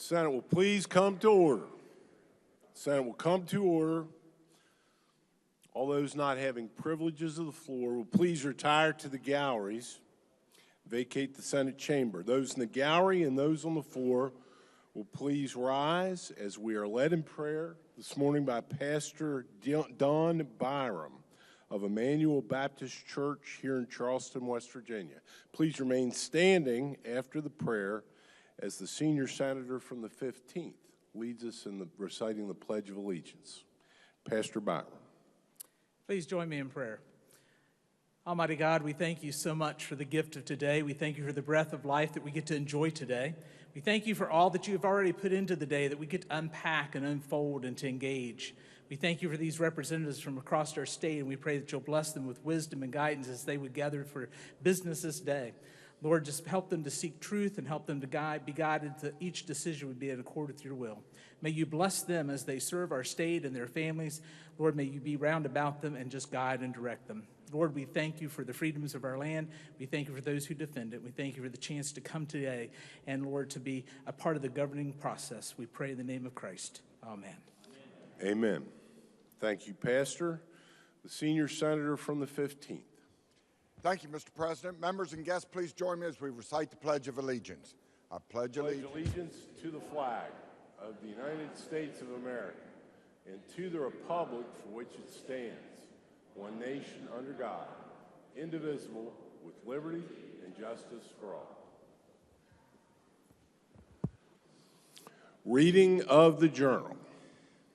Senate will please come to order. Senate will come to order. All those not having privileges of the floor will please retire to the galleries, vacate the Senate chamber. Those in the gallery and those on the floor will please rise as we are led in prayer this morning by Pastor Don Byram of Emmanuel Baptist Church here in Charleston, West Virginia. Please remain standing after the prayer as the senior senator from the 15th leads us in reciting the Pledge of Allegiance. Pastor Byram. Please join me in prayer. Almighty God, we thank you so much for the gift of today. We thank you for the breath of life that we get to enjoy today. We thank you for all that you have already put into the day that we get to unpack and unfold and to engage. We thank you for these representatives from across our state, and we pray that you'll bless them with wisdom and guidance as they would gather for business this day. Lord, just help them to seek truth and help them to be guided to each decision would be in accord with your will. May you bless them as they serve our state and their families. Lord, may you be round about them and just guide and direct them. Lord, we thank you for the freedoms of our land. We thank you for those who defend it. We thank you for the chance to come today and, Lord, to be a part of the governing process. We pray in the name of Christ. Amen. Amen. Thank you, Pastor. The senior senator from the 15th. Thank you, Mr. President. Members and guests, please join me as we recite the Pledge of Allegiance. I pledge allegiance to the flag of the United States of America and to the republic for which it stands, one nation under God, indivisible, with liberty and justice for all. Reading of the Journal.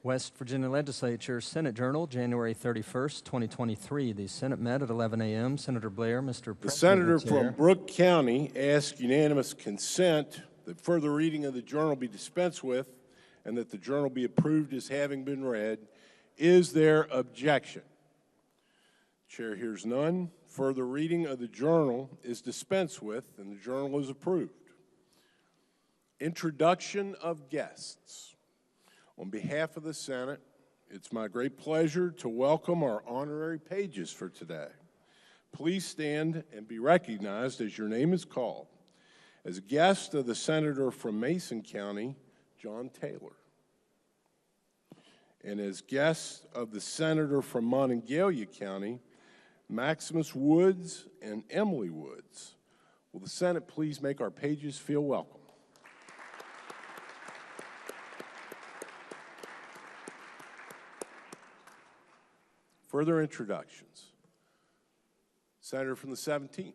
West Virginia Legislature, Senate Journal, January 31st, 2023. The Senate met at 11 a.m. Senator Blair, Mr. President. The senator from Brooke County asked unanimous consent that further reading of the Journal be dispensed with and that the Journal be approved as having been read. Is there objection? Chair hears none. Further reading of the Journal is dispensed with and the Journal is approved. Introduction of guests. On behalf of the Senate, it's my great pleasure to welcome our honorary pages for today. Please stand and be recognized as your name is called. As a guest of the senator from Mason County, John Taylor. And as guests of the senator from Monongalia County, Maximus Woods and Emily Woods. Will the Senate please make our pages feel welcome? Further introductions. Senator from the 17th.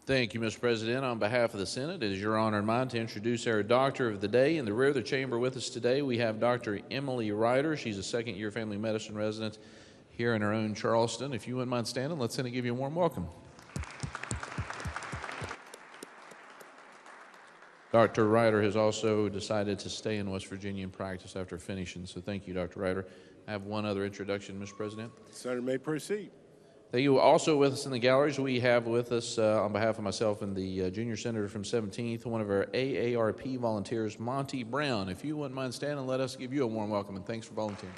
Thank you, Mr. President. On behalf of the Senate, it is your honor and mine to introduce our doctor of the day. In the rear of the chamber with us today, we have Dr. Emily Ryder. She's a second-year family medicine resident here in our own Charleston. If you wouldn't mind standing, let Senate give you a warm welcome. Dr. Ryder has also decided to stay in West Virginia and practice after finishing, so thank you, Dr. Ryder. I have one other introduction, Mr. President. Senator may proceed. Thank you. Also with us in the galleries, we have with us, on behalf of myself and the junior senator from 17th, one of our AARP volunteers, Monty Brown. If you wouldn't mind standing, let us give you a warm welcome, and thanks for volunteering.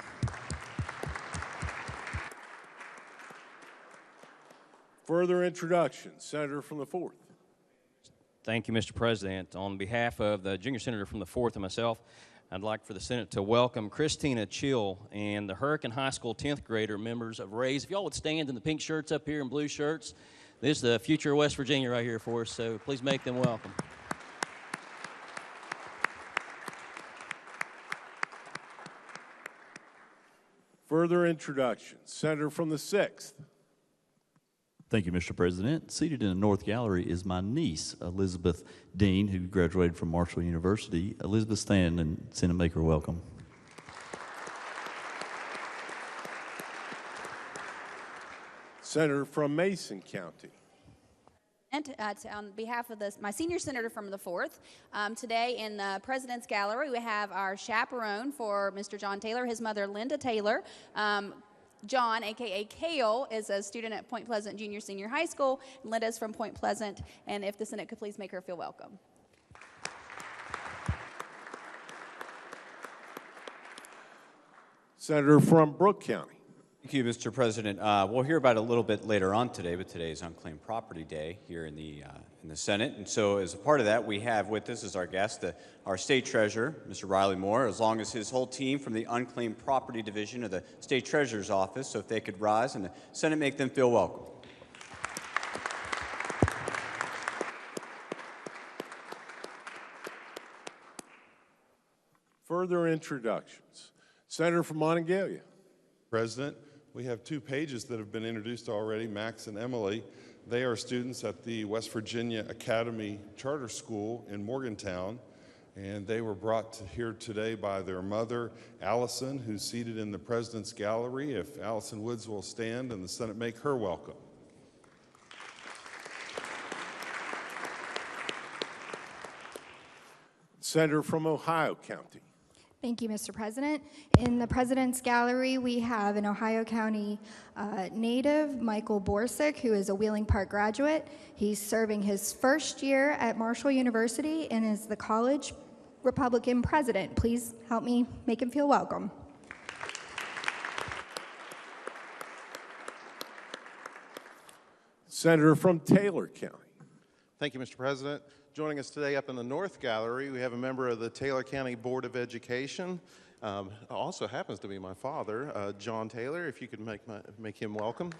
Further introductions. Senator from the 4th. Thank you, Mr. President. On behalf of the junior senator from the 4th and myself, I'd like for the Senate to welcome Christina Chill and the Hurricane High School 10th grader members of Raise. If y'all would stand in the pink shirts up here and blue shirts, this is the future of West Virginia right here for us, so please make them welcome. Further introductions. Senator from the 6th. Thank you, Mr. President. Seated in the North Gallery is my niece, Elizabeth Dean, who graduated from Marshall University. Elizabeth, stand and Senate make her welcome. Senator from Mason County. On behalf of my senior senator from the 4th, today in the President's Gallery, we have our chaperone for Mr. John Taylor, his mother, Linda Taylor. John, a.k.a. Kale, is a student at Point Pleasant Junior Senior High School. Linda's from Point Pleasant, and if the Senate could please make her feel welcome. Senator from Brooke County. Thank you, Mr. President. We'll hear about it a little bit later on today, but today is Unclaimed Property Day here in the Senate. And so as a part of that, we have with us as our guest our State Treasurer, Mr. Riley Moore, as long as his whole team from the Unclaimed Property Division of the State Treasurer's Office. So if they could rise and the Senate make them feel welcome. Further introductions. Senator from Monongalia. President, we have 2 pages that have been introduced already, Max and Emily. They are students at the West Virginia Academy Charter School in Morgantown, and they were brought here today by their mother, Allison, who's seated in the President's Gallery. If Allison Woods will stand and the Senate make her welcome. Senator from Ohio County. Thank you, Mr. President. In the President's Gallery, we have an Ohio County native, Michael Borsick, who is a Wheeling Park graduate. He's serving his first year at Marshall University and is the college Republican president. Please help me make him feel welcome. Senator from Taylor County. Thank you, Mr. President. Joining us today up in the North Gallery, we have a member of the Taylor County Board of Education. Also happens to be my father, John Taylor. If you could make him welcome.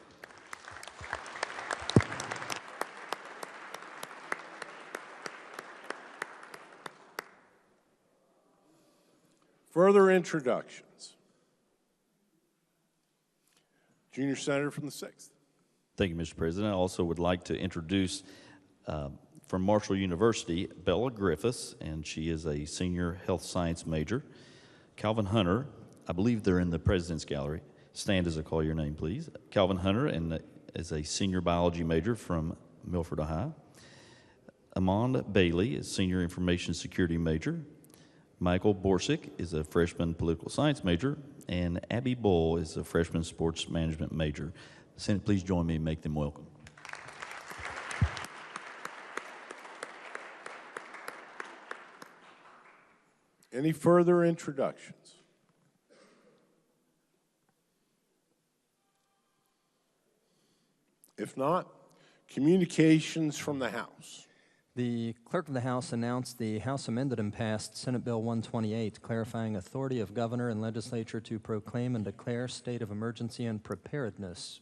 Further introductions. Junior Senator from the 6th. Thank you, Mr. President. I also would like to introduce from Marshall University, Bella Griffiths, and she is a senior health science major. Calvin Hunter, I believe they're in the President's Gallery. Stand as I call your name, please. Calvin Hunter is a senior biology major from Milford, Ohio. Amanda Bailey is senior information security major. Michael Borsick is a freshman political science major. And Abby Bull is a freshman sports management major. Senate, please join me and make them welcome. Any further introductions? If not, communications from the House. The Clerk of the House announced the House amended and passed Senate Bill 128, clarifying authority of governor and legislature to proclaim and declare state of emergency and preparedness.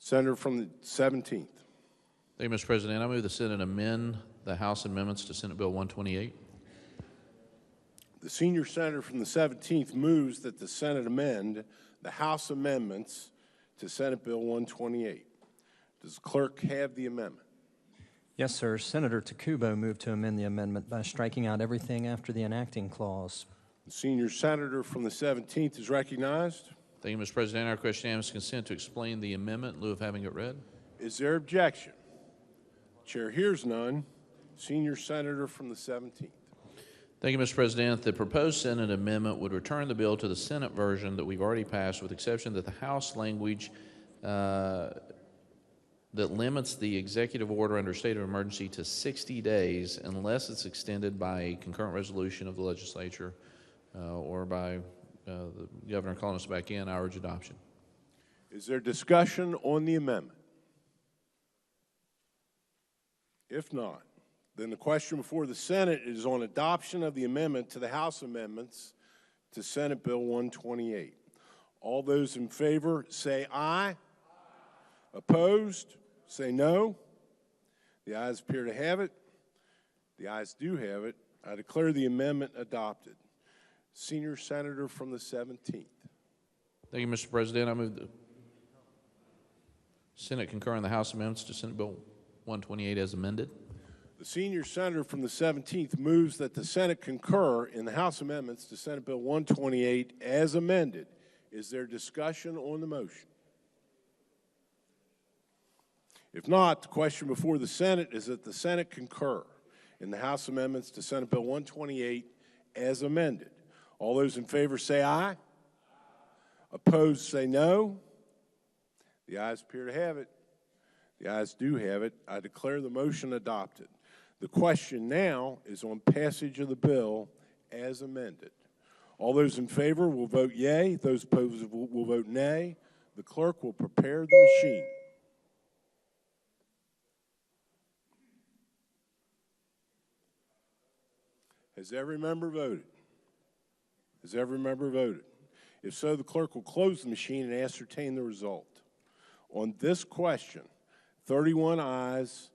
Senator from the 17th. Thank you, Mr. President. I move the Senate amend the House amendments to Senate Bill 128. The senior senator from the 17th moves that the Senate amend the House amendments to Senate Bill 128. Does the clerk have the amendment? Yes, sir. Senator Takubo moved to amend the amendment by striking out everything after the enacting clause. The senior senator from the 17th is recognized. Thank you, Mr. President. I request unanimous consent to explain the amendment in lieu of having it read. Is there objection? Chair hears none. Senior senator from the 17th. Thank you, Mr. President. The proposed Senate amendment would return the bill to the Senate version that we've already passed, with the exception that the House language that limits the executive order under state of emergency to 60 days unless it's extended by a concurrent resolution of the legislature or by the governor calling us back in. I urge adoption. Is there discussion on the amendment? If not, then the question before the Senate is on adoption of the amendment to the House amendments to Senate Bill 128. All those in favor say aye. Opposed? Say no. The ayes appear to have it. The ayes do have it. I declare the amendment adopted. Senior senator from the 17th. Thank you, Mr. President. I move the Senate concur in the House amendments to Senate Bill 128 as amended. The senior senator from the 17th moves that the Senate concur in the House amendments to Senate Bill 128 as amended. Is there discussion on the motion? If not, the question before the Senate is that the Senate concur in the House amendments to Senate Bill 128 as amended. All those in favor say aye. Opposed say no. The ayes appear to have it. The ayes do have it. I declare the motion adopted. The question now is on passage of the bill as amended. All those in favor will vote yea. Those opposed will vote nay. The clerk will prepare the machine. Has every member voted? Has every member voted? If so, the clerk will close the machine and ascertain the result. On this question, 31 ayes,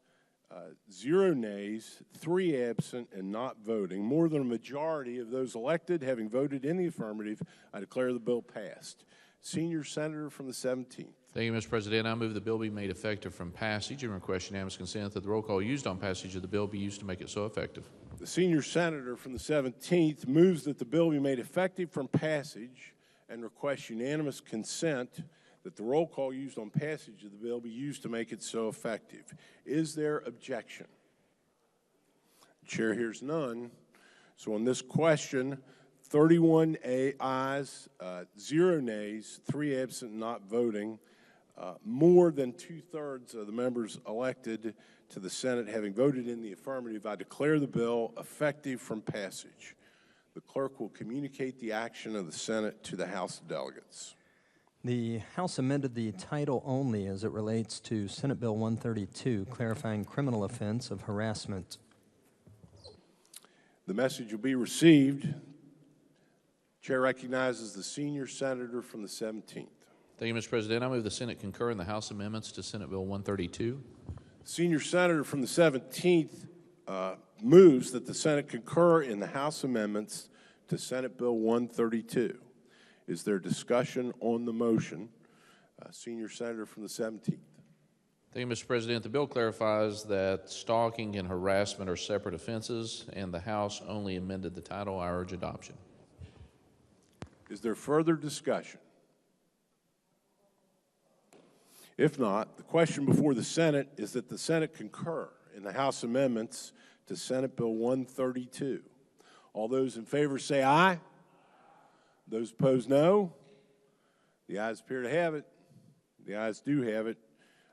0 nays, 3 absent, and not voting. More than a majority of those elected having voted in the affirmative, I declare the bill passed. Senior Senator from the 17th. Thank you, Mr. President. I move the bill be made effective from passage and request unanimous consent that the roll call used on passage of the bill be used to make it so effective. The senior senator from the 17th moves that the bill be made effective from passage and requests unanimous consent that the roll call used on passage of the bill be used to make it so effective. Is there objection? The chair hears none. So on this question, 31 ayes, 0 nays, 3 absent, not voting. More than 2/3 of the members elected to the Senate having voted in the affirmative, I declare the bill effective from passage. The clerk will communicate the action of the Senate to the House of Delegates. The House amended the title only as it relates to Senate Bill 132, clarifying criminal offense of harassment. The message will be received. Chair recognizes the senior senator from the 17th. Thank you, Mr. President. I move the Senate concur in the House amendments to Senate Bill 132. Senior senator from the 17th moves that the Senate concur in the House amendments to Senate Bill 132. Is there discussion on the motion? Senior senator from the 17th. Thank you, Mr. President. The bill clarifies that stalking and harassment are separate offenses, and the House only amended the title. I urge adoption. Is there further discussion? If not, the question before the Senate is that the Senate concur in the House amendments to Senate Bill 132. All those in favor say aye. Those opposed, no. The ayes appear to have it. The ayes do have it.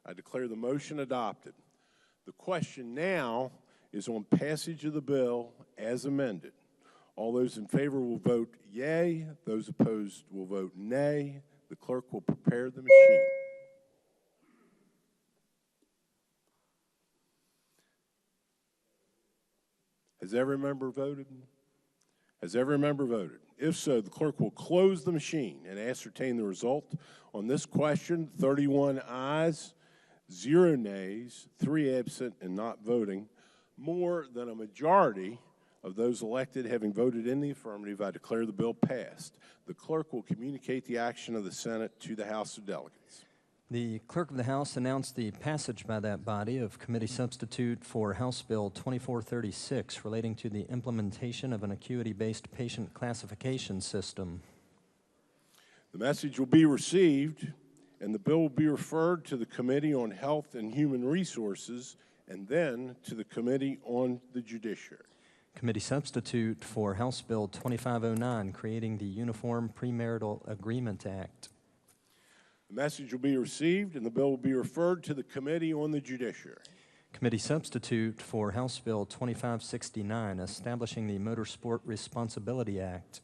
I declare the motion adopted. The question now is on passage of the bill as amended. All those in favor will vote yea. Those opposed will vote nay. The clerk will prepare the machine. Has every member voted? Has every member voted? If so, the clerk will close the machine and ascertain the result. On this question, 31 ayes, 0 nays, 3 absent, and not voting. More than a majority of those elected having voted in the affirmative, I declare the bill passed. The clerk will communicate the action of the Senate to the House of Delegates. The clerk of the House announced the passage by that body of committee substitute for House Bill 2436 relating to the implementation of an acuity-based patient classification system. The message will be received, and the bill will be referred to the Committee on Health and Human Resources and then to the Committee on the Judiciary. Committee substitute for House Bill 2509 creating the Uniform Premarital Agreement Act. The message will be received, and the bill will be referred to the Committee on the Judiciary. Committee substitute for House Bill 2569, establishing the Motorsport Responsibility Act.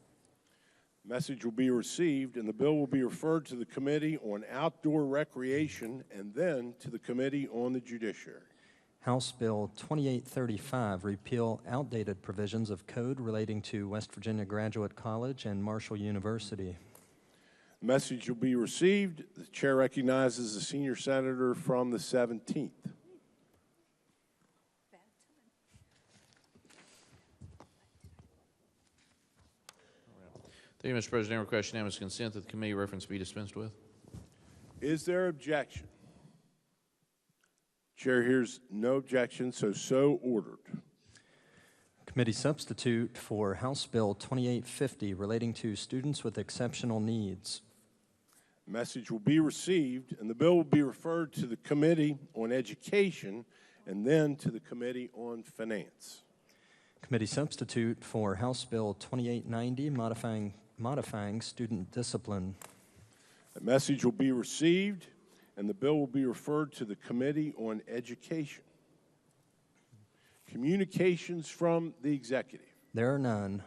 The message will be received, and the bill will be referred to the Committee on Outdoor Recreation and then to the Committee on the Judiciary. House Bill 2835, repeal outdated provisions of code relating to West Virginia Graduate College and Marshall University. The message will be received. The chair recognizes the senior senator from the 17th. Thank you, Mr. President. I request unanimous consent that the committee reference be dispensed with. Is there objection? Chair hears no objection, so ordered. Committee substitute for House Bill 2850 relating to students with exceptional needs. Message will be received, and the bill will be referred to the Committee on Education and then to the Committee on Finance. Committee substitute for House Bill 2890 modifying student discipline. The message will be received, and the bill will be referred to the Committee on Education. Communications from the executive. There are none.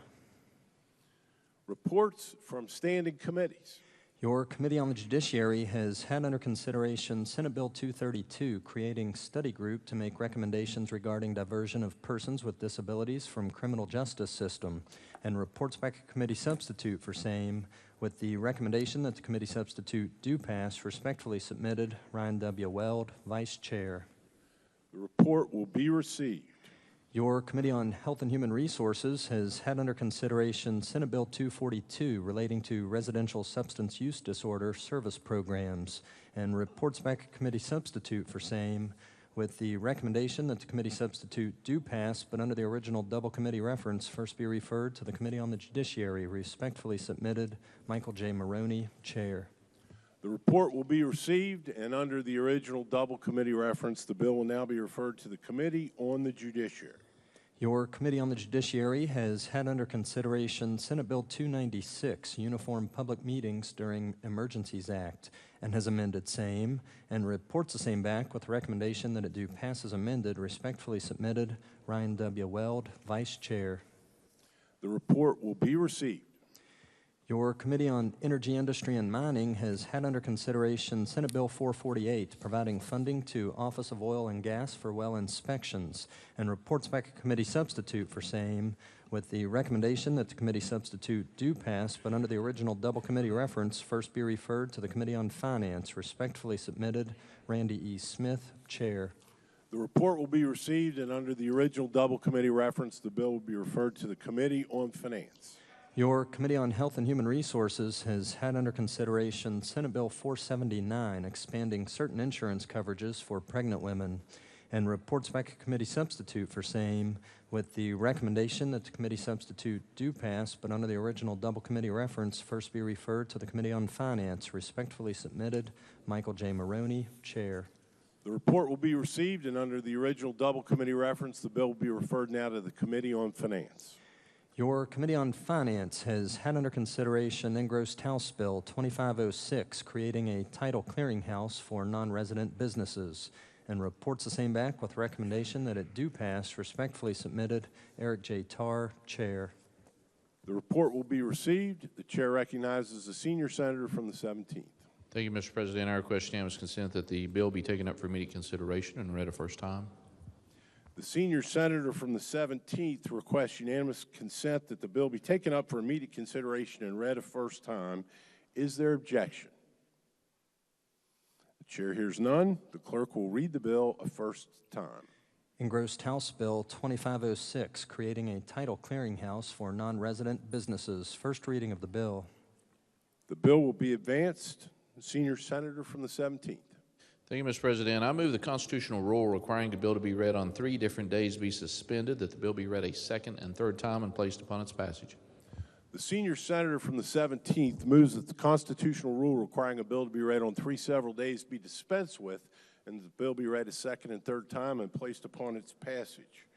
Reports from standing committees. Your Committee on the Judiciary has had under consideration Senate Bill 232, creating study group to make recommendations regarding diversion of persons with disabilities from criminal justice system, and reports back a committee substitute for same, with the recommendation that the committee substitute do pass. Respectfully submitted, Ryan W. Weld, Vice Chair. The report will be received. Your Committee on Health and Human Resources has had under consideration Senate Bill 242 relating to residential substance use disorder service programs, and reports back a committee substitute for same, with the recommendation that the committee substitute do pass, but under the original double committee reference, first be referred to the Committee on the Judiciary. Respectfully submitted, Michael J. Maroney, Chair. The report will be received, and under the original double committee reference, the bill will now be referred to the Committee on the Judiciary. Your Committee on the Judiciary has had under consideration Senate Bill 296, Uniform Public Meetings During Emergencies Act, and has amended same, and reports the same back with the recommendation that it do pass as amended. Respectfully submitted, Ryan W. Weld, Vice Chair. The report will be received. Your Committee on Energy, Industry, and Mining has had under consideration Senate Bill 448, providing funding to Office of Oil and Gas for well inspections, and reports back a committee substitute for same, with the recommendation that the committee substitute do pass, but under the original double committee reference, first be referred to the Committee on Finance. Respectfully submitted, Randy E. Smith, Chair. The report will be received, and under the original double committee reference, the bill will be referred to the Committee on Finance. Your Committee on Health and Human Resources has had under consideration Senate Bill 479, expanding certain insurance coverages for pregnant women, and reports back a committee substitute for same, with the recommendation that the committee substitute do pass, but under the original double committee reference, first be referred to the Committee on Finance. Respectfully submitted, Michael J. Maroney, Chair. The report will be received, and under the original double committee reference, the bill will be referred now to the Committee on Finance. Your Committee on Finance has had under consideration engrossed House Bill 2506, creating a title clearinghouse for non-resident businesses, and reports the same back with recommendation that it do pass. Respectfully submitted, Eric J. Tarr, Chair. The report will be received. The Chair recognizes the senior senator from the 17th. Thank you, Mr. President. I request unanimous consent that the bill be taken up for immediate consideration and read a first time. The senior senator from the 17th requests unanimous consent that the bill be taken up for immediate consideration and read a first time. Is there objection? The chair hears none. The clerk will read the bill a first time. Engrossed House Bill 2506, creating a title clearinghouse for non-resident businesses. First reading of the bill. The bill will be advanced. The senior senator from the 17th. Thank you, Mr. President. I move the constitutional rule requiring the bill to be read on 3 different days be suspended, that the bill be read a second and third time and placed upon its passage. The senior senator from the 17th moves that the constitutional rule requiring a bill to be read on 3 several days be dispensed with, and the bill be read a second and third time and placed upon its passage.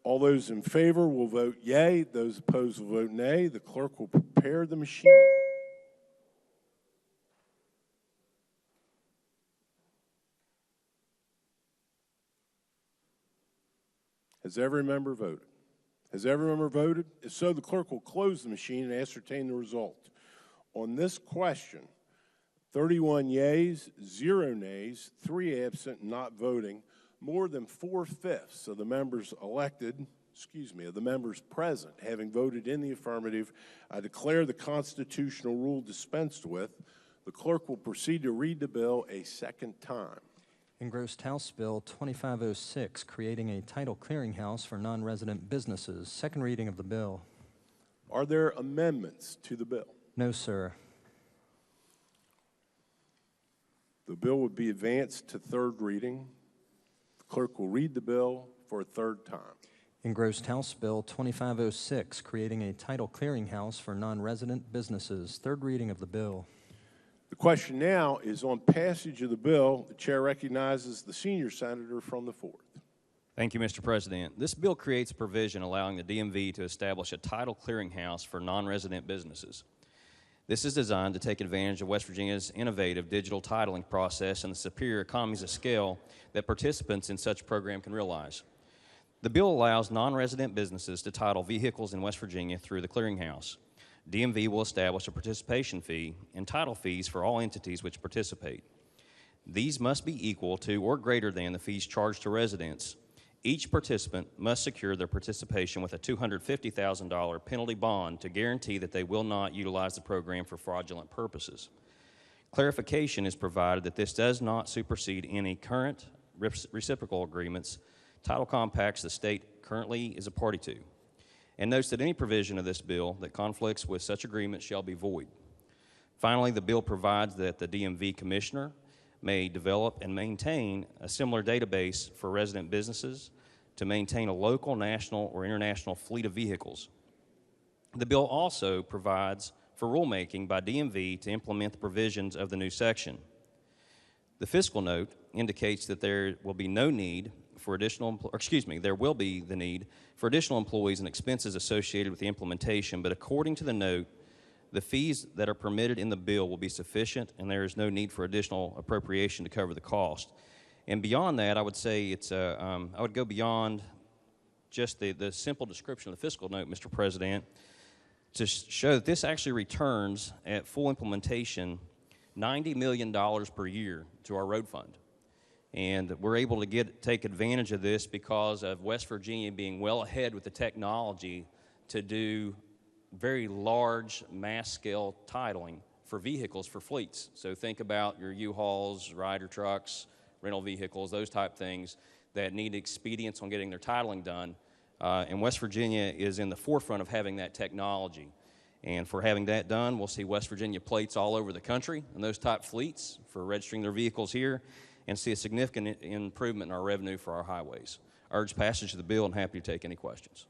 All those in favor will vote yea. Those opposed will vote nay. The clerk will prepare the machine. Has every member voted? Has every member voted? If so, the clerk will close the machine and ascertain the result. On this question, 31 yeas, 0 nays, 3 absent, not voting. More than 4/5 of the members of the members present having voted in the affirmative, I declare the constitutional rule dispensed with. The clerk will proceed to read the bill a second time. Engrossed House Bill 2506, creating a title clearinghouse for non-resident businesses. Second reading of the bill. Are there amendments to the bill? No, sir. The bill would be advanced to third reading. The clerk will read the bill for a third time. Engrossed House Bill 2506, creating a title clearinghouse for non-resident businesses. Third reading of the bill. The question now is on passage of the bill. The chair recognizes the senior senator from the 4th. Thank you, Mr. President. This bill creates a provision allowing the DMV to establish a title clearinghouse for non-resident businesses. This is designed to take advantage of West Virginia's innovative digital titling process and the superior economies of scale that participants in such a program can realize. The bill allows non-resident businesses to title vehicles in West Virginia through the clearinghouse. DMV will establish a participation fee and title fees for all entities which participate. These must be equal to or greater than the fees charged to residents. Each participant must secure their participation with a $250,000 penalty bond to guarantee that they will not utilize the program for fraudulent purposes. Clarification is provided that this does not supersede any current reciprocal agreements, title compacts the state currently is a party to, and notes that any provision of this bill that conflicts with such agreements shall be void. Finally, the bill provides that the DMV commissioner may develop and maintain a similar database for resident businesses to maintain a local, national, or international fleet of vehicles. The bill also provides for rulemaking by DMV to implement the provisions of the new section. The fiscal note indicates that there will be no need for additional, there will be the need for additional employees and expenses associated with the implementation, but according to the note, the fees that are permitted in the bill will be sufficient, and there is no need for additional appropriation to cover the cost. And beyond that, I would say I would go beyond just the simple description of the fiscal note, Mr. President, to show that this actually returns at full implementation $90 million per year to our road fund. And we're able to take advantage of this because of West Virginia being well ahead with the technology to do very large mass-scale titling for vehicles for fleets. So think about your U-Hauls, Ryder trucks, rental vehicles, those type things that need expedience on getting their titling done. And West Virginia is in the forefront of having that technology. And for having that done, we'll see West Virginia plates all over the country and those type fleets for registering their vehicles here, and see a significant improvement in our revenue for our highways. I urge passage of the bill and happy to take any questions.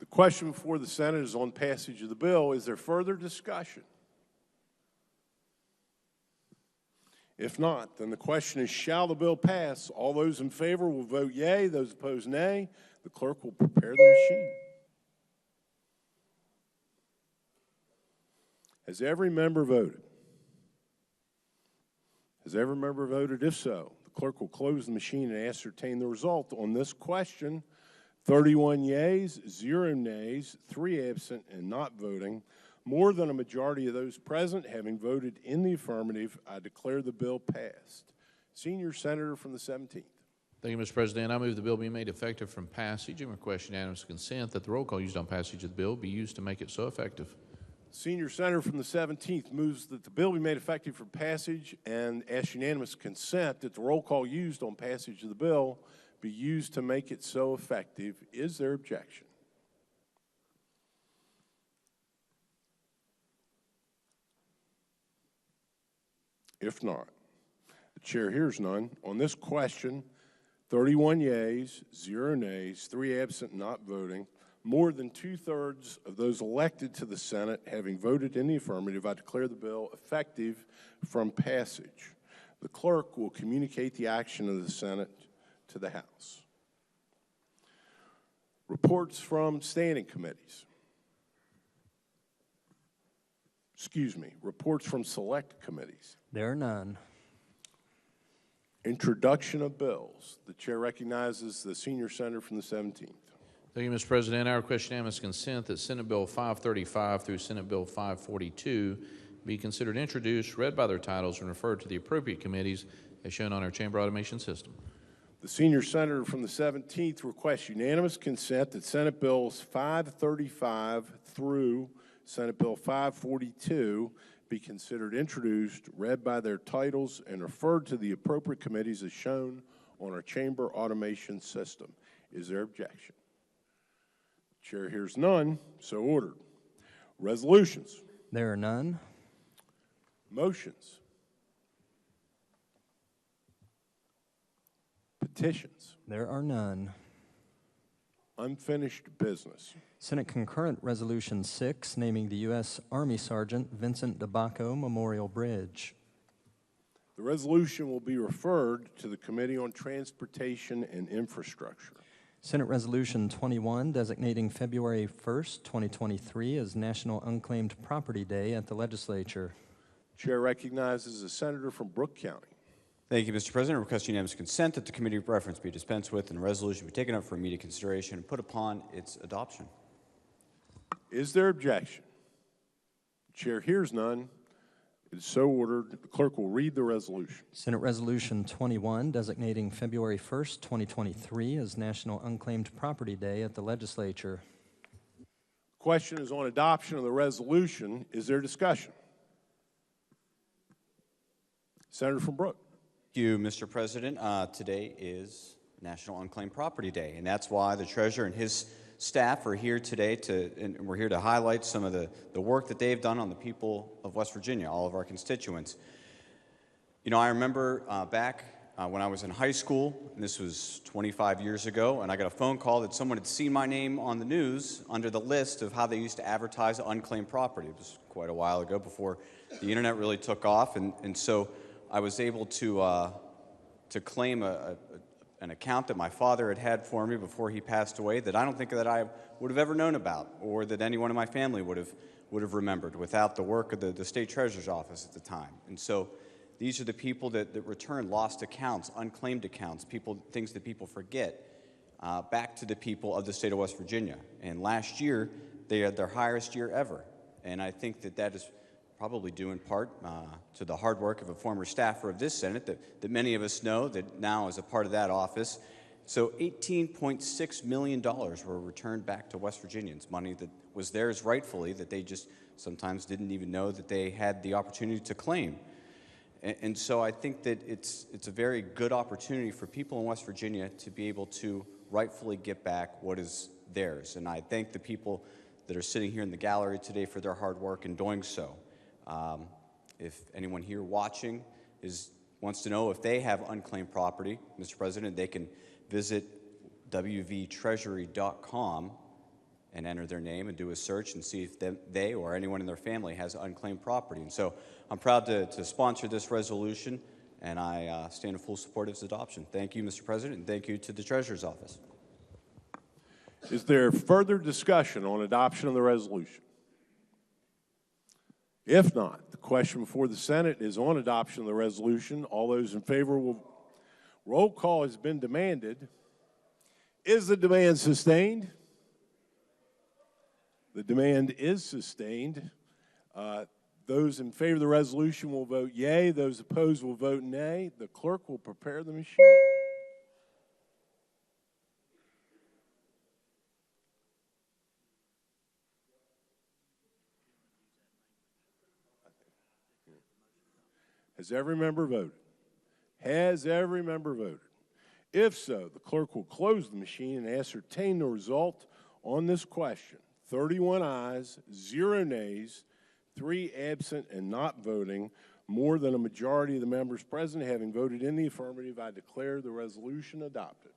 The question before the Senate is on passage of the bill. Is there further discussion? If not, then the question is, shall the bill pass? All those in favor will vote yea. Those opposed, nay. The clerk will prepare the machine. Has every member voted? Has every member voted? If so, the clerk will close the machine and ascertain the result on this question. 31 yeas, 0 nays, 3 absent and not voting. More than a majority of those present having voted in the affirmative, I declare the bill passed. Senior Senator from the 17th. Thank you, Mr. President. I move the bill be made effective from passage and request unanimous consent that the roll call used on passage of the bill be used to make it so effective. Senior Senator from the 17th moves that the bill be made effective for passage and asks unanimous consent that the roll call used on passage of the bill be used to make it so effective. Is there objection? If not, the chair hears none. On this question, 31 yeas, 0 nays, 3 absent, not voting. More than 2/3 of those elected to the Senate having voted in the affirmative, I declare the bill effective from passage. The clerk will communicate the action of the Senate to the House. Reports from standing committees. Reports from select committees. There are none. Introduction of bills. The chair recognizes the senior senator from the 17th. Thank you, Mr. President. I request unanimous consent that Senate Bill 535 through Senate Bill 542 be considered introduced, read by their titles, and referred to the appropriate committees as shown on our chamber automation system. The senior senator from the 17th requests unanimous consent that Senate Bills 535 through Senate Bill 542 be considered introduced, read by their titles, and referred to the appropriate committees as shown on our chamber automation system. Is there objection? Chair hears none, so ordered. Resolutions. There are none. Motions. Petitions. There are none. Unfinished business. Senate Concurrent Resolution 6, naming the U.S. Army Sergeant Vincent DeBacco Memorial Bridge. The resolution will be referred to the Committee on Transportation and Infrastructure. Senate Resolution 21, designating February 1st, 2023 as National Unclaimed Property Day at the Legislature. Chair recognizes the senator from Brooke County. Thank you, Mr. President. I request unanimous consent that the committee reference be dispensed with and the resolution be taken up for immediate consideration and put upon its adoption. Is there objection? Chair hears none. It is so ordered. The clerk will read the resolution. Senate Resolution 21, designating February 1st, 2023 as National Unclaimed Property Day at the Legislature. Question is on adoption of the resolution. Is there discussion? Senator from Brooke. Thank you, Mr. President. Today is National Unclaimed Property Day, and that's why the Treasurer and his staff are here today and we're here to highlight some of the work that they've done on the people of West Virginia, all of our constituents. You know, I remember back when I was in high school, and this was 25 years ago, and I got a phone call that someone had seen my name on the news under the list of how they used to advertise unclaimed property. It was quite a while ago, before the internet really took off, and so I was able to claim an account that my father had for me before he passed away that I don't think that I would have ever known about, or that anyone in my family would have remembered without the work of the State Treasurer's Office at the time. And so these are the people that return lost accounts, unclaimed accounts, things that people forget, back to the people of the state of West Virginia. And last year, they had their highest year ever. And I think that is probably due in part to the hard work of a former staffer of this Senate that many of us know that now is a part of that office. So $18.6 million were returned back to West Virginians, money that was theirs rightfully, that they just sometimes didn't even know that they had the opportunity to claim. And so I think that it's a very good opportunity for people in West Virginia to be able to rightfully get back what is theirs. And I thank the people that are sitting here in the gallery today for their hard work in doing so. If anyone here watching wants to know if they have unclaimed property, Mr. President, they can visit wvtreasury.com and enter their name and do a search and see if they or anyone in their family has unclaimed property. And so I'm proud to sponsor this resolution, and I stand in full support of its adoption. Thank you, Mr. President, and thank you to the Treasurer's Office. Is there further discussion on adoption of the resolution? If not, the question before the Senate is on adoption of the resolution. All those in favor will. Roll call has been demanded. Is the demand sustained? The demand is sustained. Those in favor of the resolution will vote yea. Those opposed will vote nay. The clerk will prepare the machine. Has every member voted? Has every member voted? If so, the clerk will close the machine and ascertain the result on this question. 31 ayes, 0 nays, 3 absent and not voting. More than a majority of the members present having voted in the affirmative, I declare the resolution adopted.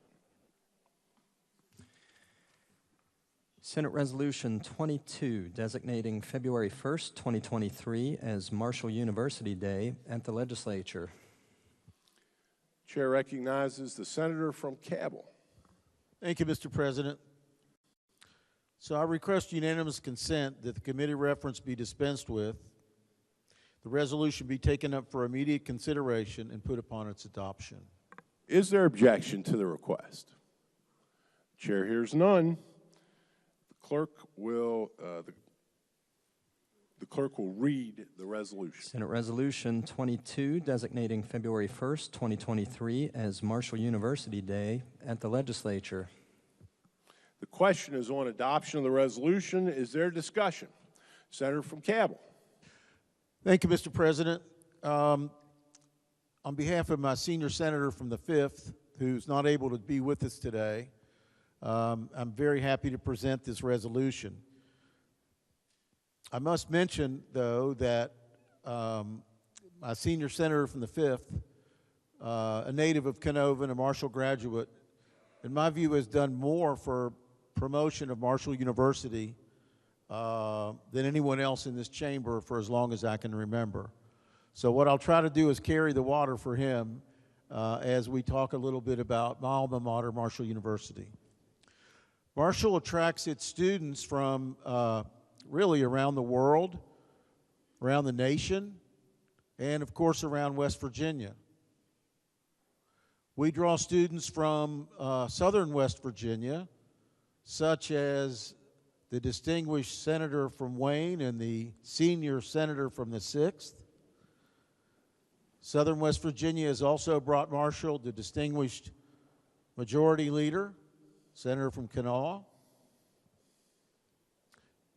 Senate Resolution 22, designating February 1st, 2023 as Marshall University Day at the Legislature. Chair recognizes the senator from Cabell. Thank you, Mr. President. So I request unanimous consent that the committee reference be dispensed with, the resolution be taken up for immediate consideration and put upon its adoption. Is there objection to the request? Chair hears none. The clerk will read the resolution. Senate Resolution 22, designating February 1st, 2023 as Marshall University Day at the Legislature. The question is on adoption of the resolution. Is there discussion? Senator from Cabell. Thank you, Mr. President. On behalf of my senior senator from the 5th, who's not able to be with us today, I'm very happy to present this resolution. I must mention, though, that my senior senator from the 5th, a native of Canova and a Marshall graduate, in my view, has done more for promotion of Marshall University than anyone else in this chamber for as long as I can remember. So what I'll try to do is carry the water for him as we talk a little bit about my alma mater, Marshall University. Marshall attracts its students from really around the world, around the nation, and of course around West Virginia. We draw students from southern West Virginia, such as the distinguished senator from Wayne and the senior senator from the 6th. Southern West Virginia has also brought Marshall the distinguished majority leader, senator from Kanawha.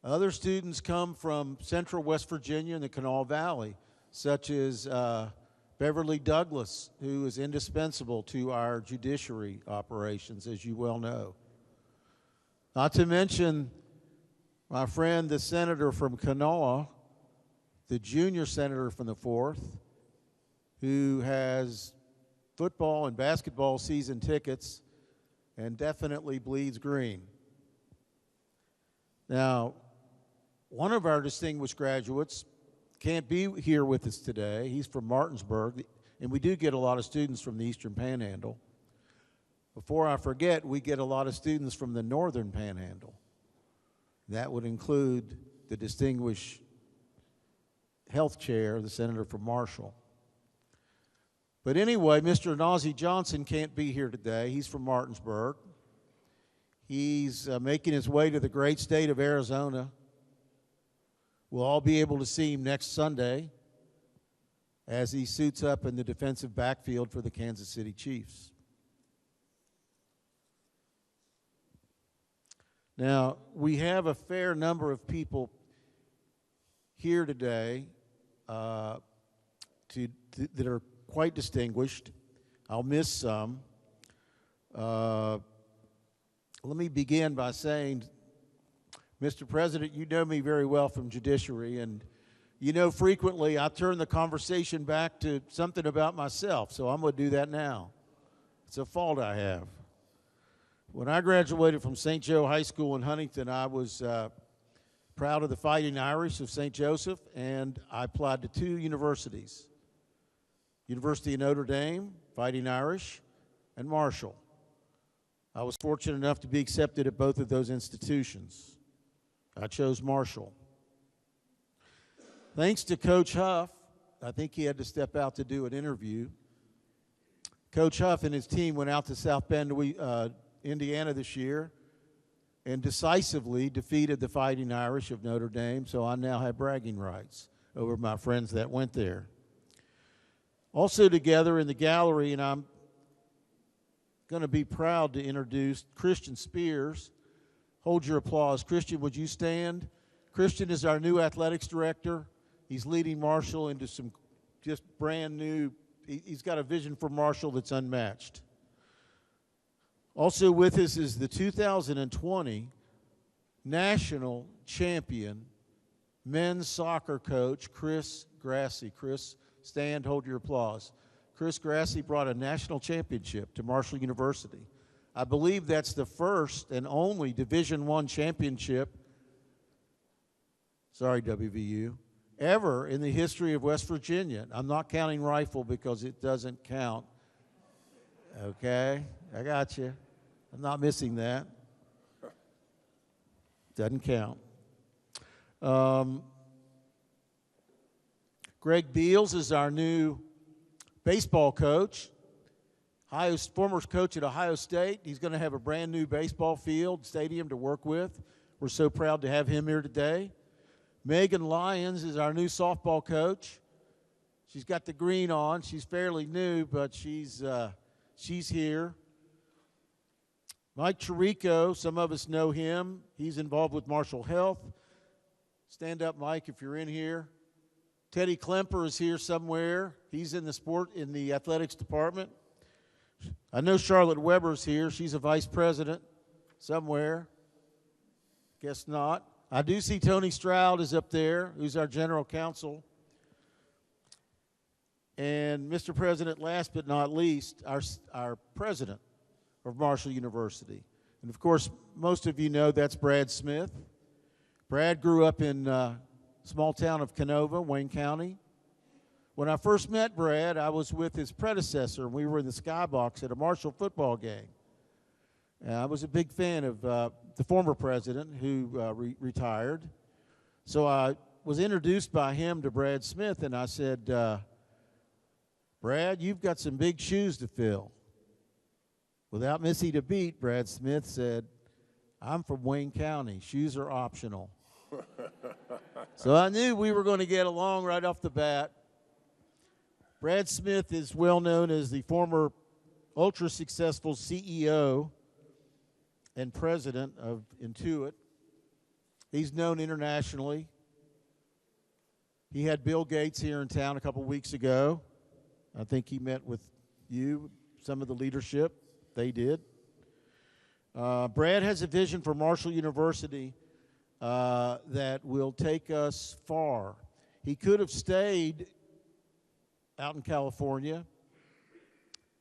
Other students come from central West Virginia and the Kanawha Valley, such as Beverly Douglas, who is indispensable to our judiciary operations, as you well know. Not to mention my friend, the senator from Kanawha, the junior senator from the 4th, who has football and basketball season tickets and definitely bleeds green. Now, one of our distinguished graduates can't be here with us today. He's from Martinsburg, and we do get a lot of students from the Eastern Panhandle. Before I forget, we get a lot of students from the Northern Panhandle. That would include the distinguished health chair, the senator from Marshall. But anyway, Mr. Nazi Johnson can't be here today. He's from Martinsburg. He's making his way to the great state of Arizona. We'll all be able to see him next Sunday as he suits up in the defensive backfield for the Kansas City Chiefs. Now, we have a fair number of people here today that are quite distinguished. I'll miss some. Let me begin by saying, Mr. President, you know me very well from judiciary, and you know frequently I turn the conversation back to something about myself, so I'm going to do that now. It's a fault I have. When I graduated from St. Joe High School in Huntington, I was proud of the Fighting Irish of St. Joseph, and I applied to 2 universities, University of Notre Dame, Fighting Irish, and Marshall. I was fortunate enough to be accepted at both of those institutions. I chose Marshall. Thanks to Coach Huff, I think he had to step out to do an interview. Coach Huff and his team went out to South Bend, Indiana this year and decisively defeated the Fighting Irish of Notre Dame, so I now have bragging rights over my friends that went there. Also together in the gallery, and I'm going to be proud to introduce Christian Spears. Hold your applause. Christian, would you stand? Christian is our new athletics director. He's leading Marshall into some just brand new, he's got a vision for Marshall that's unmatched. Also with us is the 2020 national champion men's soccer coach, Chris Grassi. Chris, stand, hold your applause. Chris Grassi brought a national championship to Marshall University. I believe that's the first and only Division I championship, sorry WVU, ever in the history of West Virginia. I'm not counting rifle because it doesn't count. Okay, I got you. I'm not missing that. Doesn't count. Greg Beals is our new baseball coach. Former coach at Ohio State. He's going to have a brand new baseball field, stadium to work with. We're so proud to have him here today. Megan Lyons is our new softball coach. She's got the green on. She's fairly new, but she's here. Mike Chirico, some of us know him. He's involved with Marshall Health. Stand up, Mike, if you're in here. Teddy Klemper is here somewhere. He's in the athletics department. I know Charlotte Weber's here. She's a vice president somewhere. Guess not. I do see Tony Stroud is up there, who's our general counsel. And Mr. President, last but not least, our president of Marshall University. And of course, most of you know that's Brad Smith. Brad grew up in small town of Canova, Wayne County. When I first met Brad, I was with his predecessor, and we were in the skybox at a Marshall football game. And I was a big fan of the former president who retired. So I was introduced by him to Brad Smith, and I said, Brad, you've got some big shoes to fill. Without missing a beat, Brad Smith said, I'm from Wayne County. Shoes are optional. So I knew we were going to get along right off the bat. Brad Smith is well known as the former ultra-successful CEO and president of Intuit. He's known internationally. He had Bill Gates here in town a couple weeks ago. I think he met with you, some of the leadership. They did. Brad has a vision for Marshall University that will take us far. He could have stayed out in California.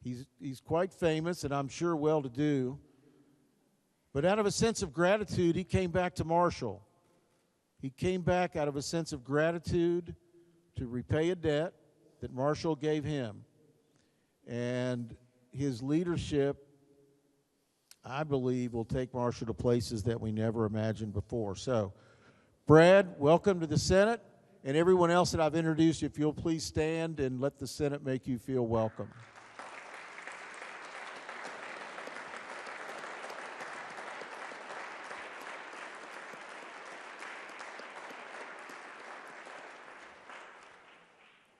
He's quite famous and I'm sure well-to-do. But out of a sense of gratitude, he came back to Marshall. He came back out of a sense of gratitude to repay a debt that Marshall gave him. And his leadership, I believe, will take Marshall to places that we never imagined before. So, Brad, welcome to the Senate. And everyone else that I've introduced, if you'll please stand and let the Senate make you feel welcome.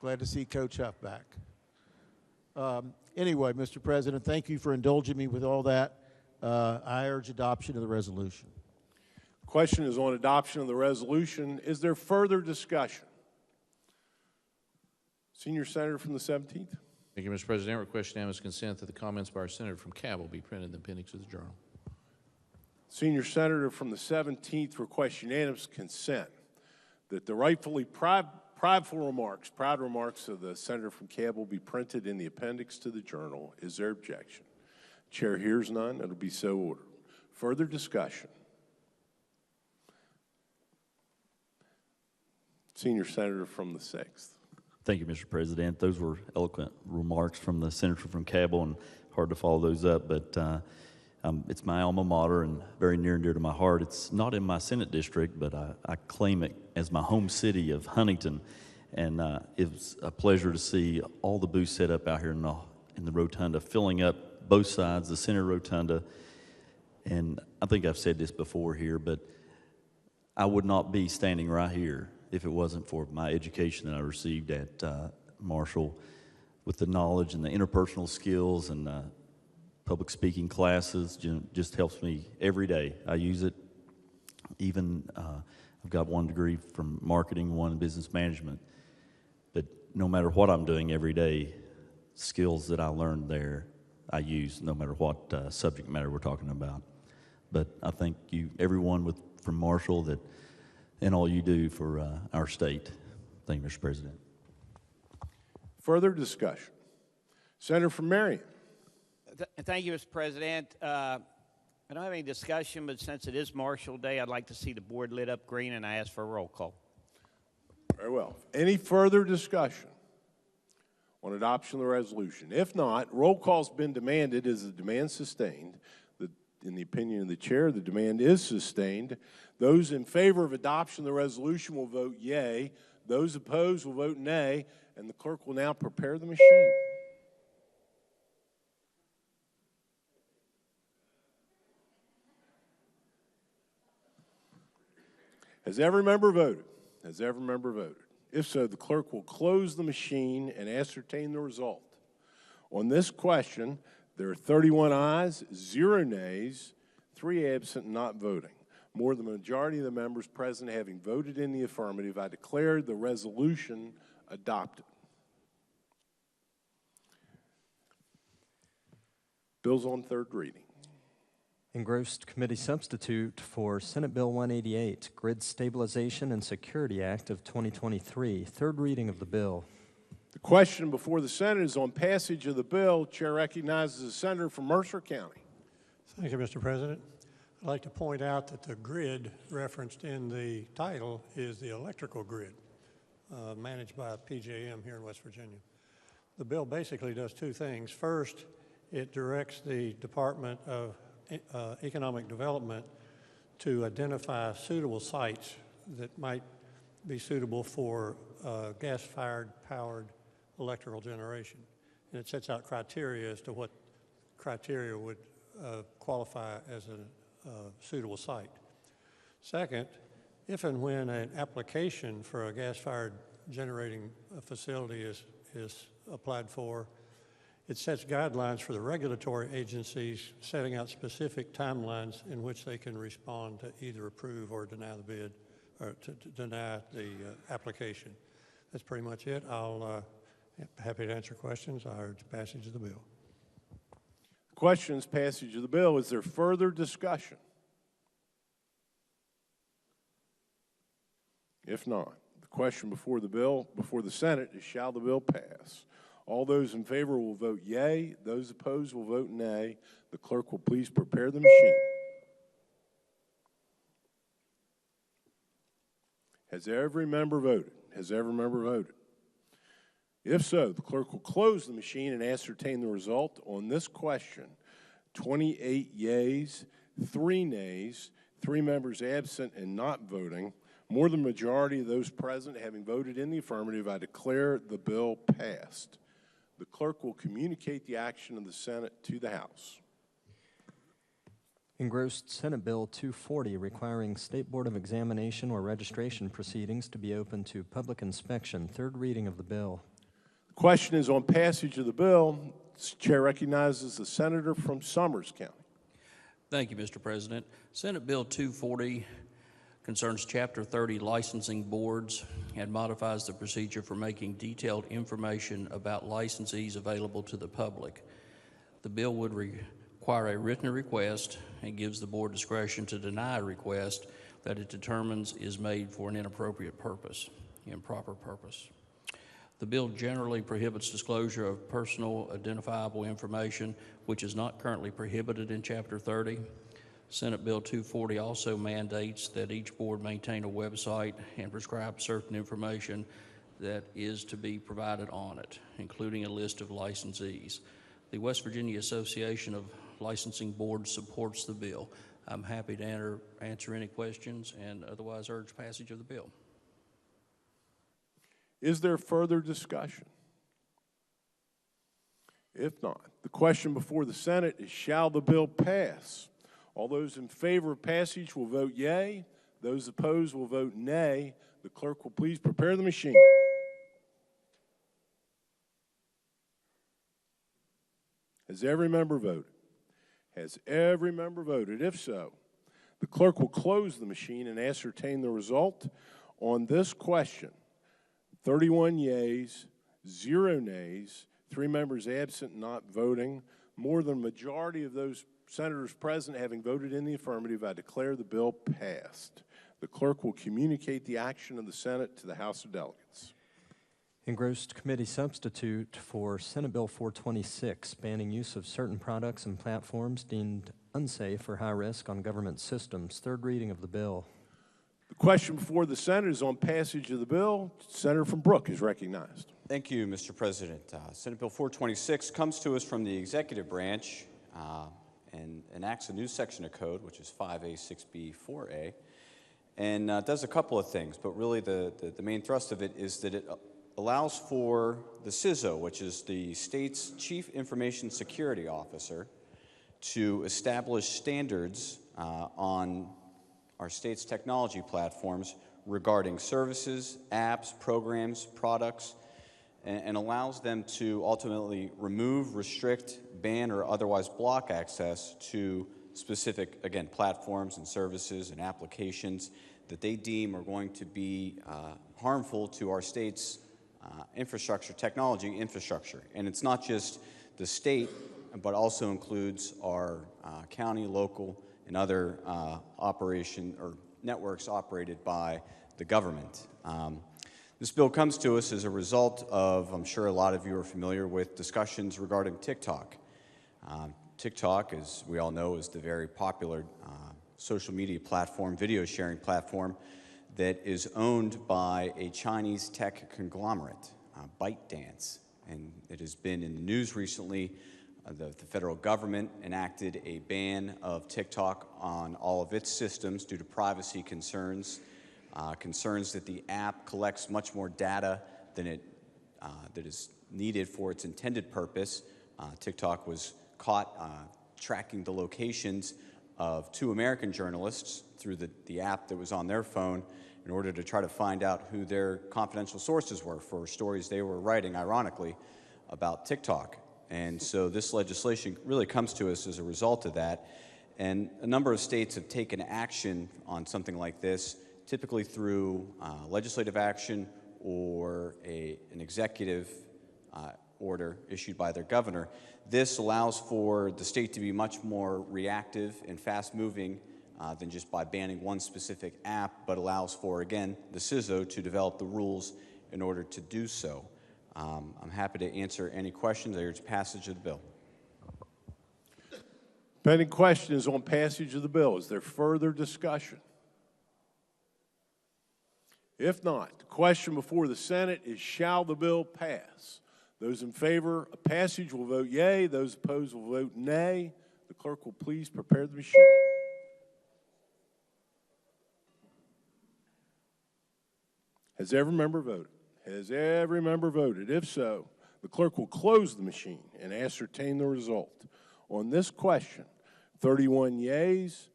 Glad to see Coach Huff back. Anyway, Mr. President, thank you for indulging me with all that. I urge adoption of the resolution. Question is on adoption of the resolution. Is there further discussion? Senior Senator from the 17th. Thank you, Mr. President. Request unanimous consent that the comments by our Senator from Cabell be printed in the appendix of the Journal. Senior Senator from the 17th requests unanimous consent that the rightfully prideful remarks, proud remarks of the Senator from Cabell be printed in the appendix to the Journal. Is there objection? Chair hears none. It will be so ordered. Further discussion. Senior Senator from the 6th. Thank you, Mr. President. Those were eloquent remarks from the senator from Cabell, and hard to follow those up, but it's my alma mater and very near and dear to my heart. It's not in my Senate district, but I claim it as my home city of Huntington, and it was a pleasure to see all the booths set up out here in the rotunda, filling up both sides, the center rotunda. And I think I've said this before here, but I would not be standing right here if it wasn't for my education that I received at Marshall, with the knowledge and the interpersonal skills and public speaking classes. Just helps me every day. I use it. Even I've got one degree from marketing, one in business management. But no matter what I'm doing every day, skills that I learned there, I use no matter what subject matter we're talking about. But I thank you, everyone from Marshall, and all you do for our state. Thank you, Mr. President. Further discussion. Senator from Marion. Thank you, Mr. President. I don't have any discussion, but since it is Marshall Day, I'd like to see the board lit up green, and I ask for a roll call. Very well. Any further discussion on adoption of the resolution? If not, roll call's been demanded. Is the demand sustained? In the opinion of the chair, the demand is sustained. Those in favor of adoption of the resolution will vote yea. Those opposed will vote nay, and the clerk will now prepare the machine. Has every member voted? Has every member voted? If so, the clerk will close the machine and ascertain the result. On this question, there are 31 ayes, 0 nays, 3 absent and not voting. More than the majority of the members present having voted in the affirmative, I declare the resolution adopted. Bills on third reading. Engrossed committee substitute for Senate Bill 188, Grid Stabilization and Security Act of 2023. Third reading of the bill. The question before the Senate is on passage of the bill. Chair recognizes the senator from Mercer County. Thank you, Mr. President. I'd like to point out that the grid referenced in the title is the electrical grid managed by PJM here in West Virginia. The bill basically does two things. First, it directs the Department of Economic Development to identify suitable sites that might be suitable for gas-fired powered electrical generation. And it sets out criteria as to what criteria would qualify as suitable site. Second, if and when an application for a gas-fired generating facility is applied for, it sets guidelines for the regulatory agencies, setting out specific timelines in which they can respond to either approve or deny the bid, or to deny the application. That's pretty much it. I'll happy to answer questions. I urge passage of the bill. Questions, passage of the bill. Is there further discussion? If not, the question before the Senate is, shall the bill pass? All those in favor will vote yea. Those opposed will vote nay. The clerk will please prepare the machine. Has every member voted? Has every member voted? If so, the clerk will close the machine and ascertain the result on this question. 28 yeas, 3 nays, 3 members absent and not voting. More than the majority of those present having voted in the affirmative, I declare the bill passed. The clerk will communicate the action of the Senate to the House. Engrossed Senate Bill 240, requiring State Board of Examination or registration proceedings to be open to public inspection. Third reading of the bill. The question is on passage of the bill. The chair recognizes the senator from Summers County. Thank you, Mr. President. Senate Bill 240 concerns Chapter 30 licensing boards and modifies the procedure for making detailed information about licensees available to the public. The bill would require a written request and gives the board discretion to deny a request that it determines is made for an inappropriate purpose, improper purpose. The bill generally prohibits disclosure of personal identifiable information, which is not currently prohibited in Chapter 30. Senate Bill 240 also mandates that each board maintain a website and prescribe certain information that is to be provided on it, including a list of licensees. The West Virginia Association of Licensing Boards supports the bill. I'm happy to answer any questions and otherwise urge passage of the bill. Is there further discussion? If not, the question before the Senate is, shall the bill pass? All those in favor of passage will vote yea. Those opposed will vote nay. The clerk will please prepare the machine. Has every member voted? Has every member voted? If so, the clerk will close the machine and ascertain the result on this question. 31 yeas, 0 nays, 3 members absent not voting. More than a majority of those senators present having voted in the affirmative, I declare the bill passed. The clerk will communicate the action of the Senate to the House of Delegates. Engrossed committee substitute for Senate Bill 426, banning use of certain products and platforms deemed unsafe or high risk on government systems. Third reading of the bill. The question before the Senate is on passage of the bill. Senator from Brooke is recognized. Thank you, Mr. President. Senate Bill 426 comes to us from the executive branch and enacts a new section of code, which is 5A, 6B, 4A, and does a couple of things, but really the main thrust of it is that it allows for the CISO, which is the state's Chief Information Security Officer, to establish standards on our state's technology platforms regarding services, apps, programs, products, and allows them to ultimately remove, restrict, ban, or otherwise block access to specific, again, platforms and services and applications that they deem are going to be harmful to our state's infrastructure, technology infrastructure. And it's not just the state, but also includes our county, local, and other operation or networks operated by the government. This bill comes to us as a result of, I'm sure a lot of you are familiar with discussions regarding TikTok. TikTok, as we all know, is the very popular social media platform, video sharing platform, that is owned by a Chinese tech conglomerate, ByteDance. And it has been in the news recently. The federal government enacted a ban of TikTok on all of its systems due to privacy concerns, concerns that the app collects much more data than that is needed for its intended purpose. TikTok was caught tracking the locations of 2 American journalists through the app that was on their phone in order to try to find out who their confidential sources were for stories they were writing, ironically, about TikTok. And so this legislation really comes to us as a result of that. And a number of states have taken action on something like this, typically through legislative action or an executive order issued by their governor. This allows for the state to be much more reactive and fast-moving than just by banning one specific app, but allows for, again, the CISO to develop the rules in order to do so. I'm happy to answer any questions. I urge passage of the bill. Pending question is on passage of the bill. Is there further discussion? If not, the question before the Senate is, shall the bill pass? Those in favor of passage will vote yea. Those opposed will vote nay. The clerk will please prepare the machine. Has every member voted? Has every member voted? If so, the clerk will close the machine and ascertain the result. On this question, 31 yeas,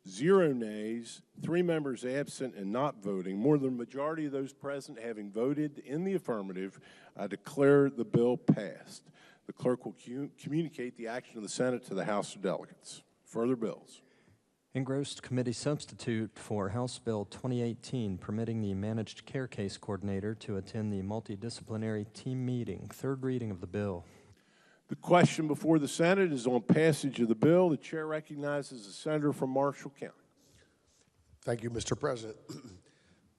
0 nays, 3 members absent and not voting, more than the majority of those present having voted in the affirmative, I declare the bill passed. The clerk will communicate the action of the Senate to the House of Delegates. Further bills. Engrossed committee substitute for House Bill 2018, permitting the managed care case coordinator to attend the multidisciplinary team meeting. Third reading of the bill. The question before the Senate is on passage of the bill. The chair recognizes the senator from Marshall County. Thank you, Mr. President.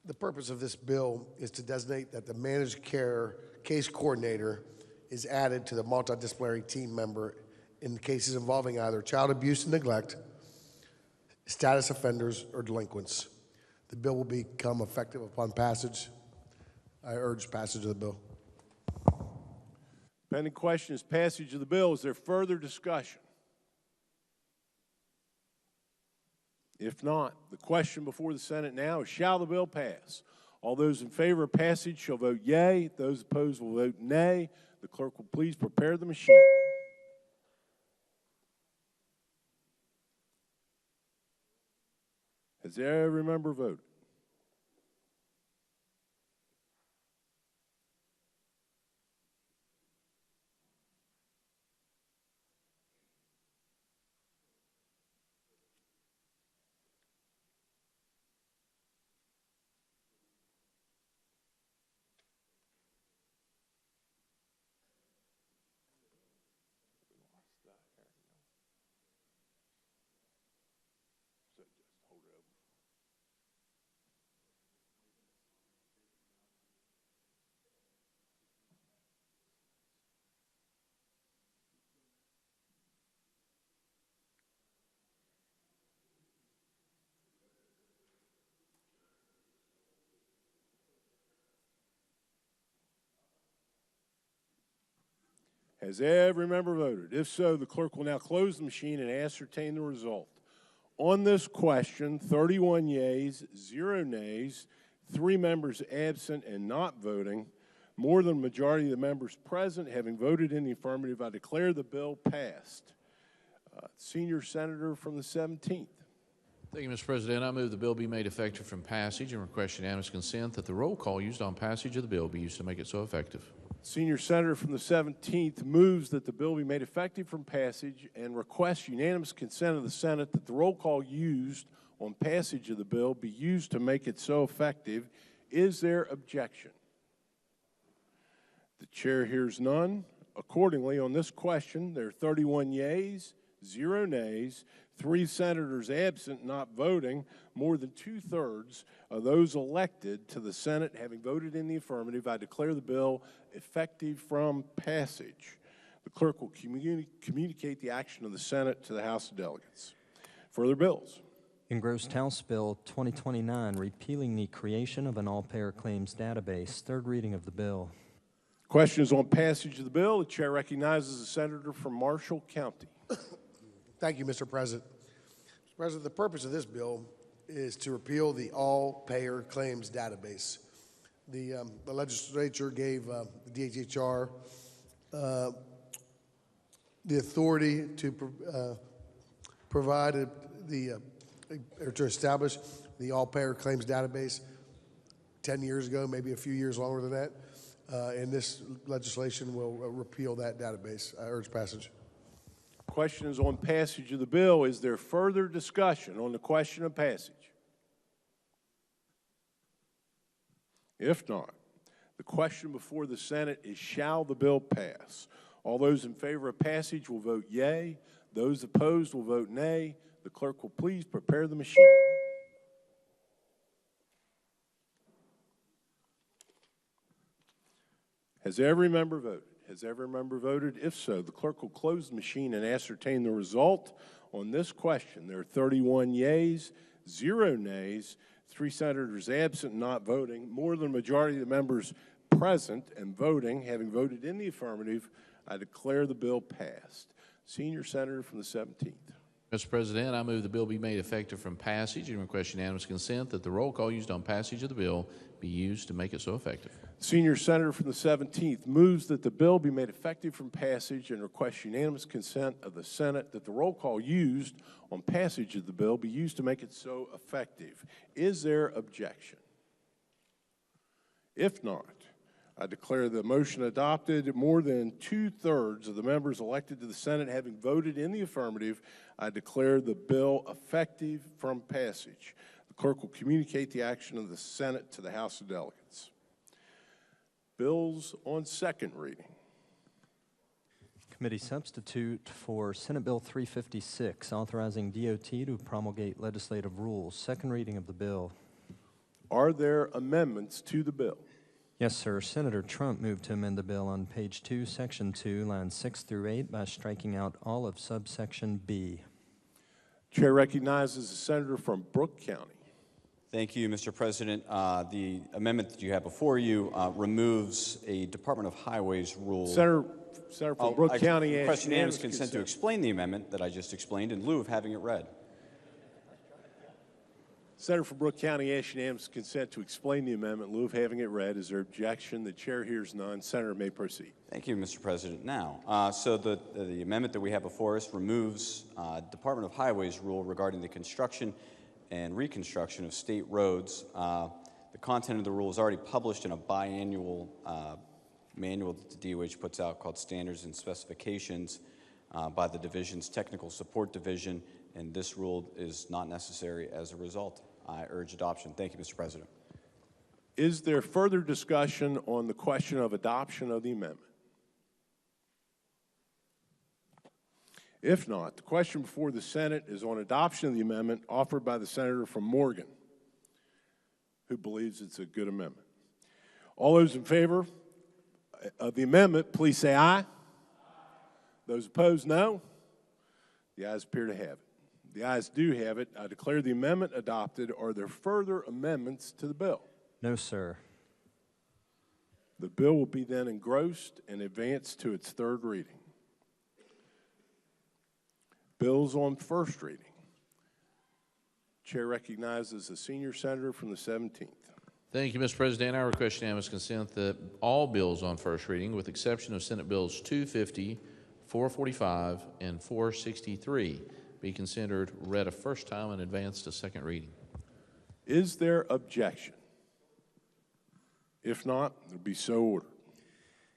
The purpose of this bill is to designate that the managed care case coordinator is added to the multidisciplinary team member in cases involving either child abuse and neglect, status offenders, or delinquents. The bill will become effective upon passage. I urge passage of the bill. Pending question is passage of the bill. Is there further discussion? If not, the question before the Senate now is, shall the bill pass? All those in favor of passage shall vote yea. Those opposed will vote nay. The clerk will please prepare the machine. Has every member voted? Has every member voted? If so, the clerk will now close the machine and ascertain the result. On this question, 31 yeas, 0 nays, 3 members absent and not voting, more than the majority of the members present having voted in the affirmative, I declare the bill passed. Senior Senator from the 17th. Thank you, Mr. President. I move the bill be made effective from passage and request unanimous consent that the roll call used on passage of the bill be used to make it so effective. Senior Senator from the 17th moves that the bill be made effective from passage and requests unanimous consent of the Senate that the roll call used on passage of the bill be used to make it so effective. Is there objection? The chair hears none. Accordingly, on this question, there are 31 yeas, 0 nays, 3 senators absent not voting, more than 2/3 of those elected to the Senate having voted in the affirmative. I declare the bill effective from passage. The clerk will communicate the action of the Senate to the House of Delegates. Further bills. Engrossed House Bill 2029, repealing the creation of an all-payer claims database. Third reading of the bill. Question is on passage of the bill. The chair recognizes the senator from Marshall County. Thank you, Mr. President. Mr. President, the purpose of this bill is to repeal the all-payer claims database. The legislature gave the DHHR the authority to provide or to establish the all-payer claims database 10 years ago, maybe a few years longer than that. And this legislation will repeal that database. I urge passage. Question is on passage of the bill. Is there further discussion on the question of passage? If not, the question before the Senate is, shall the bill pass? All those in favor of passage will vote yea. Those opposed will vote nay. The clerk will please prepare the machine. Has every member voted? Has every member voted? If so, the clerk will close the machine and ascertain the result on this question. There are 31 yeas, 0 nays, 3 senators absent and not voting. More than a majority of the members present and voting, having voted in the affirmative, I declare the bill passed. Senior Senator from the 17th. Mr. President, I move the bill be made effective from passage and request unanimous consent that the roll call used on passage of the bill be used to make it so effective. Senior Senator from the 17th moves that the bill be made effective from passage and requests unanimous consent of the Senate that the roll call used on passage of the bill be used to make it so effective. Is there objection? If not, I declare the motion adopted. More than 2/3 of the members elected to the Senate having voted in the affirmative, I declare the bill effective from passage. The clerk will communicate the action of the Senate to the House of Delegates. Bills on second reading. Committee substitute for Senate Bill 356, authorizing DOT to promulgate legislative rules. Second reading of the bill. Are there amendments to the bill? Yes, sir. Senator Trump moved to amend the bill on page 2, section 2, lines 6 through 8 by striking out all of subsection B. Chair recognizes the senator from Brooke County. Thank you, Mr. President. The amendment that you have before you removes a Department of Highways rule. Senator from Brooke County I asks request unanimous consent to explain the amendment that I just explained in lieu of having it read. Senator from Brooke County asks unanimous consent to explain the amendment in lieu of having it read. Is there objection? The chair hears none. Senator may proceed. Thank you, Mr. President. Now, so the amendment that we have before us removes Department of Highways rule regarding the construction and reconstruction of state roads. The content of the rule is already published in a biannual manual that the DOH puts out called Standards and Specifications by the division's Technical Support Division, and this rule is not necessary as a result. I urge adoption. Thank you, Mr. President. Is there further discussion on the question of adoption of the amendment? If not, the question before the Senate is on adoption of the amendment offered by the senator from Morgan, who believes it's a good amendment. All those in favor of the amendment, please say aye. Those opposed, no. The ayes appear to have it. The ayes do have it. I declare the amendment adopted. Are there further amendments to the bill? No, sir. The bill will be then engrossed and advanced to its third reading. Bills on first reading. Chair recognizes the senior senator from the 17th. Thank you, Mr. President. I request unanimous consent that all bills on first reading, with exception of Senate Bills 250, 445, and 463, be considered read a first time and advanced to second reading. Is there objection? If not, it will be so ordered.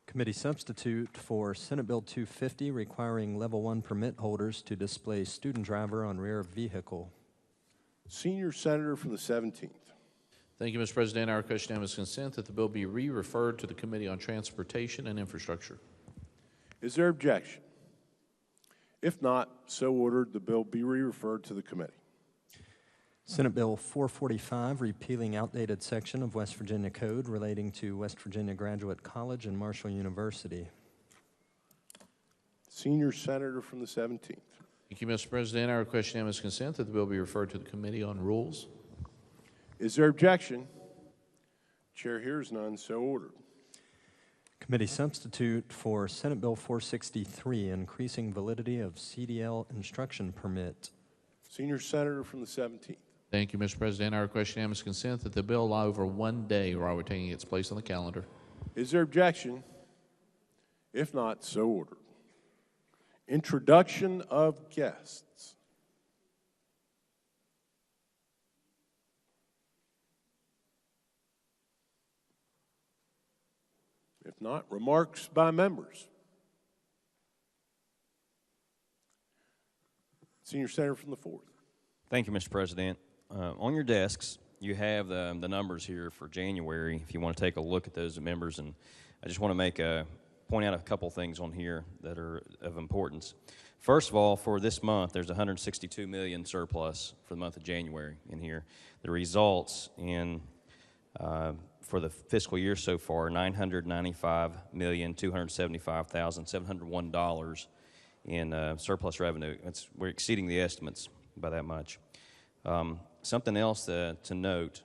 Committee substitute for Senate Bill 250, requiring Level 1 permit holders to display student driver on rear vehicle. Senior senator from the 17th. Thank you, Mr. President. I request unanimous consent that the bill be re-referred to the Committee on Transportation and Infrastructure. Is there objection? If not, so ordered, the bill be re-referred to the committee. Senate Bill 445, repealing outdated section of West Virginia Code relating to West Virginia Graduate College and Marshall University. Senior senator from the 17th. Thank you, Mr. President. I request unanimous consent that the bill be referred to the Committee on Rules. Is there objection? Chair hears none, so ordered. Committee substitute for Senate Bill 463, increasing validity of CDL instruction permit. Senior senator from the 17th. Thank you, Mr. President. I request unanimous consent that the bill lie over 1 day while retaining its place on the calendar. Is there objection? If not, so ordered. Introduction of guests. If not, remarks by members. Senior Senator from the 4th. Thank you, Mr. President. On your desks, you have the numbers here for January, if you want to take a look at those members. And I just want to point out a couple things on here that are of importance. First of all, for this month, there's $162 million surplus for the month of January in here. The results in for the fiscal year so far, $995,275,701 in surplus revenue. We're exceeding the estimates by that much. Something else to note,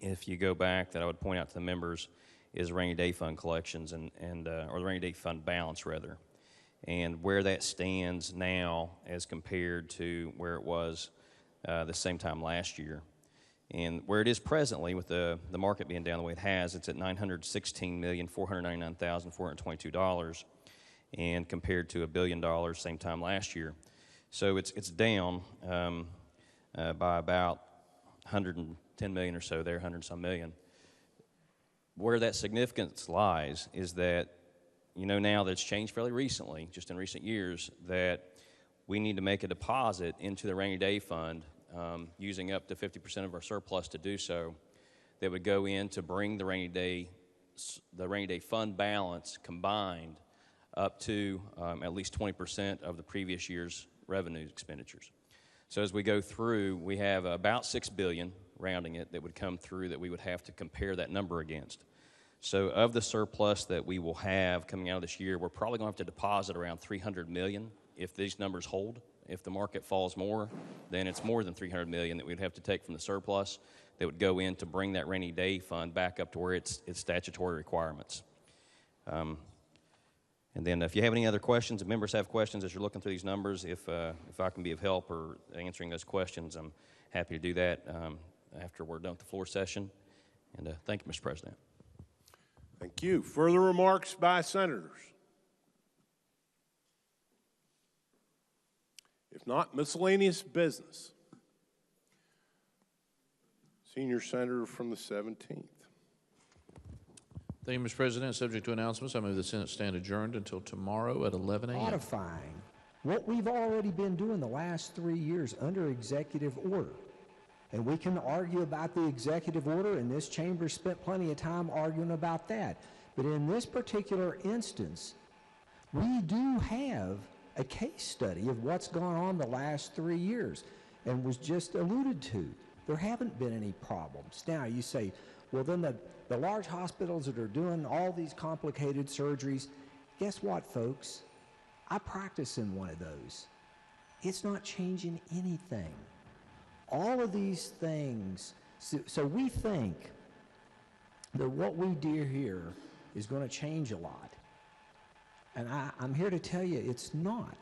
if you go back, that I would point out to the members, is rainy day fund collections or the rainy day fund balance rather, and where that stands now as compared to where it was the same time last year. And where it is presently, with the market being down the way it has, it's at $916,499,422, and compared to $1 billion same time last year. So it's down by about 110 million or so there, 100 some million. Where that significance lies is that, now that it's changed fairly recently, just in recent years, that we need to make a deposit into the rainy day fund, using up to 50% of our surplus to do so, that would go in to bring the rainy day fund balance combined up to at least 20% of the previous year's revenue expenditures. So as we go through, we have about $6 billion, rounding it, that would come through that we would have to compare that number against. So of the surplus that we will have coming out of this year, we're probably going to have to deposit around $300 million if these numbers hold. If the market falls more, then it's more than $300 million that we'd have to take from the surplus that would go in to bring that rainy day fund back up to where it's statutory requirements. And then if you have any other questions, if members have questions as you're looking through these numbers, if I can be of help or answering those questions, I'm happy to do that after we're done with the floor session. And thank you, Mr. President. Thank you. Further remarks by senators? If not, miscellaneous business. Senior Senator from the 17th. Thank you, Mr. President. Subject to announcements, I move the Senate stand adjourned until tomorrow at 11 a.m. Modifying what we've already been doing the last 3 years under executive order. And we can argue about the executive order, and this chamber spent plenty of time arguing about that. But in this particular instance, we do have a case study of what's gone on the last 3 years, and was just alluded to. There haven't been any problems. Now you say, well, then the large hospitals that are doing all these complicated surgeries, guess what, folks? I practice in one of those. It's not changing anything. All of these things, so we think that what we do here is going to change a lot. And I'm here to tell you it's not,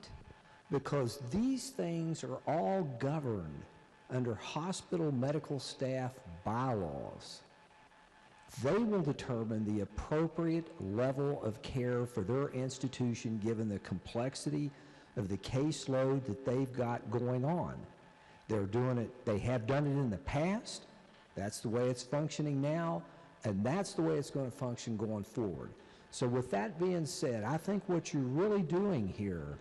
because these things are all governed under hospital medical staff bylaws. They will determine the appropriate level of care for their institution given the complexity of the caseload that they've got going on. They're doing it, they have done it in the past, that's the way it's functioning now, and that's the way it's going to function going forward. So with that being said, I think what you're really doing here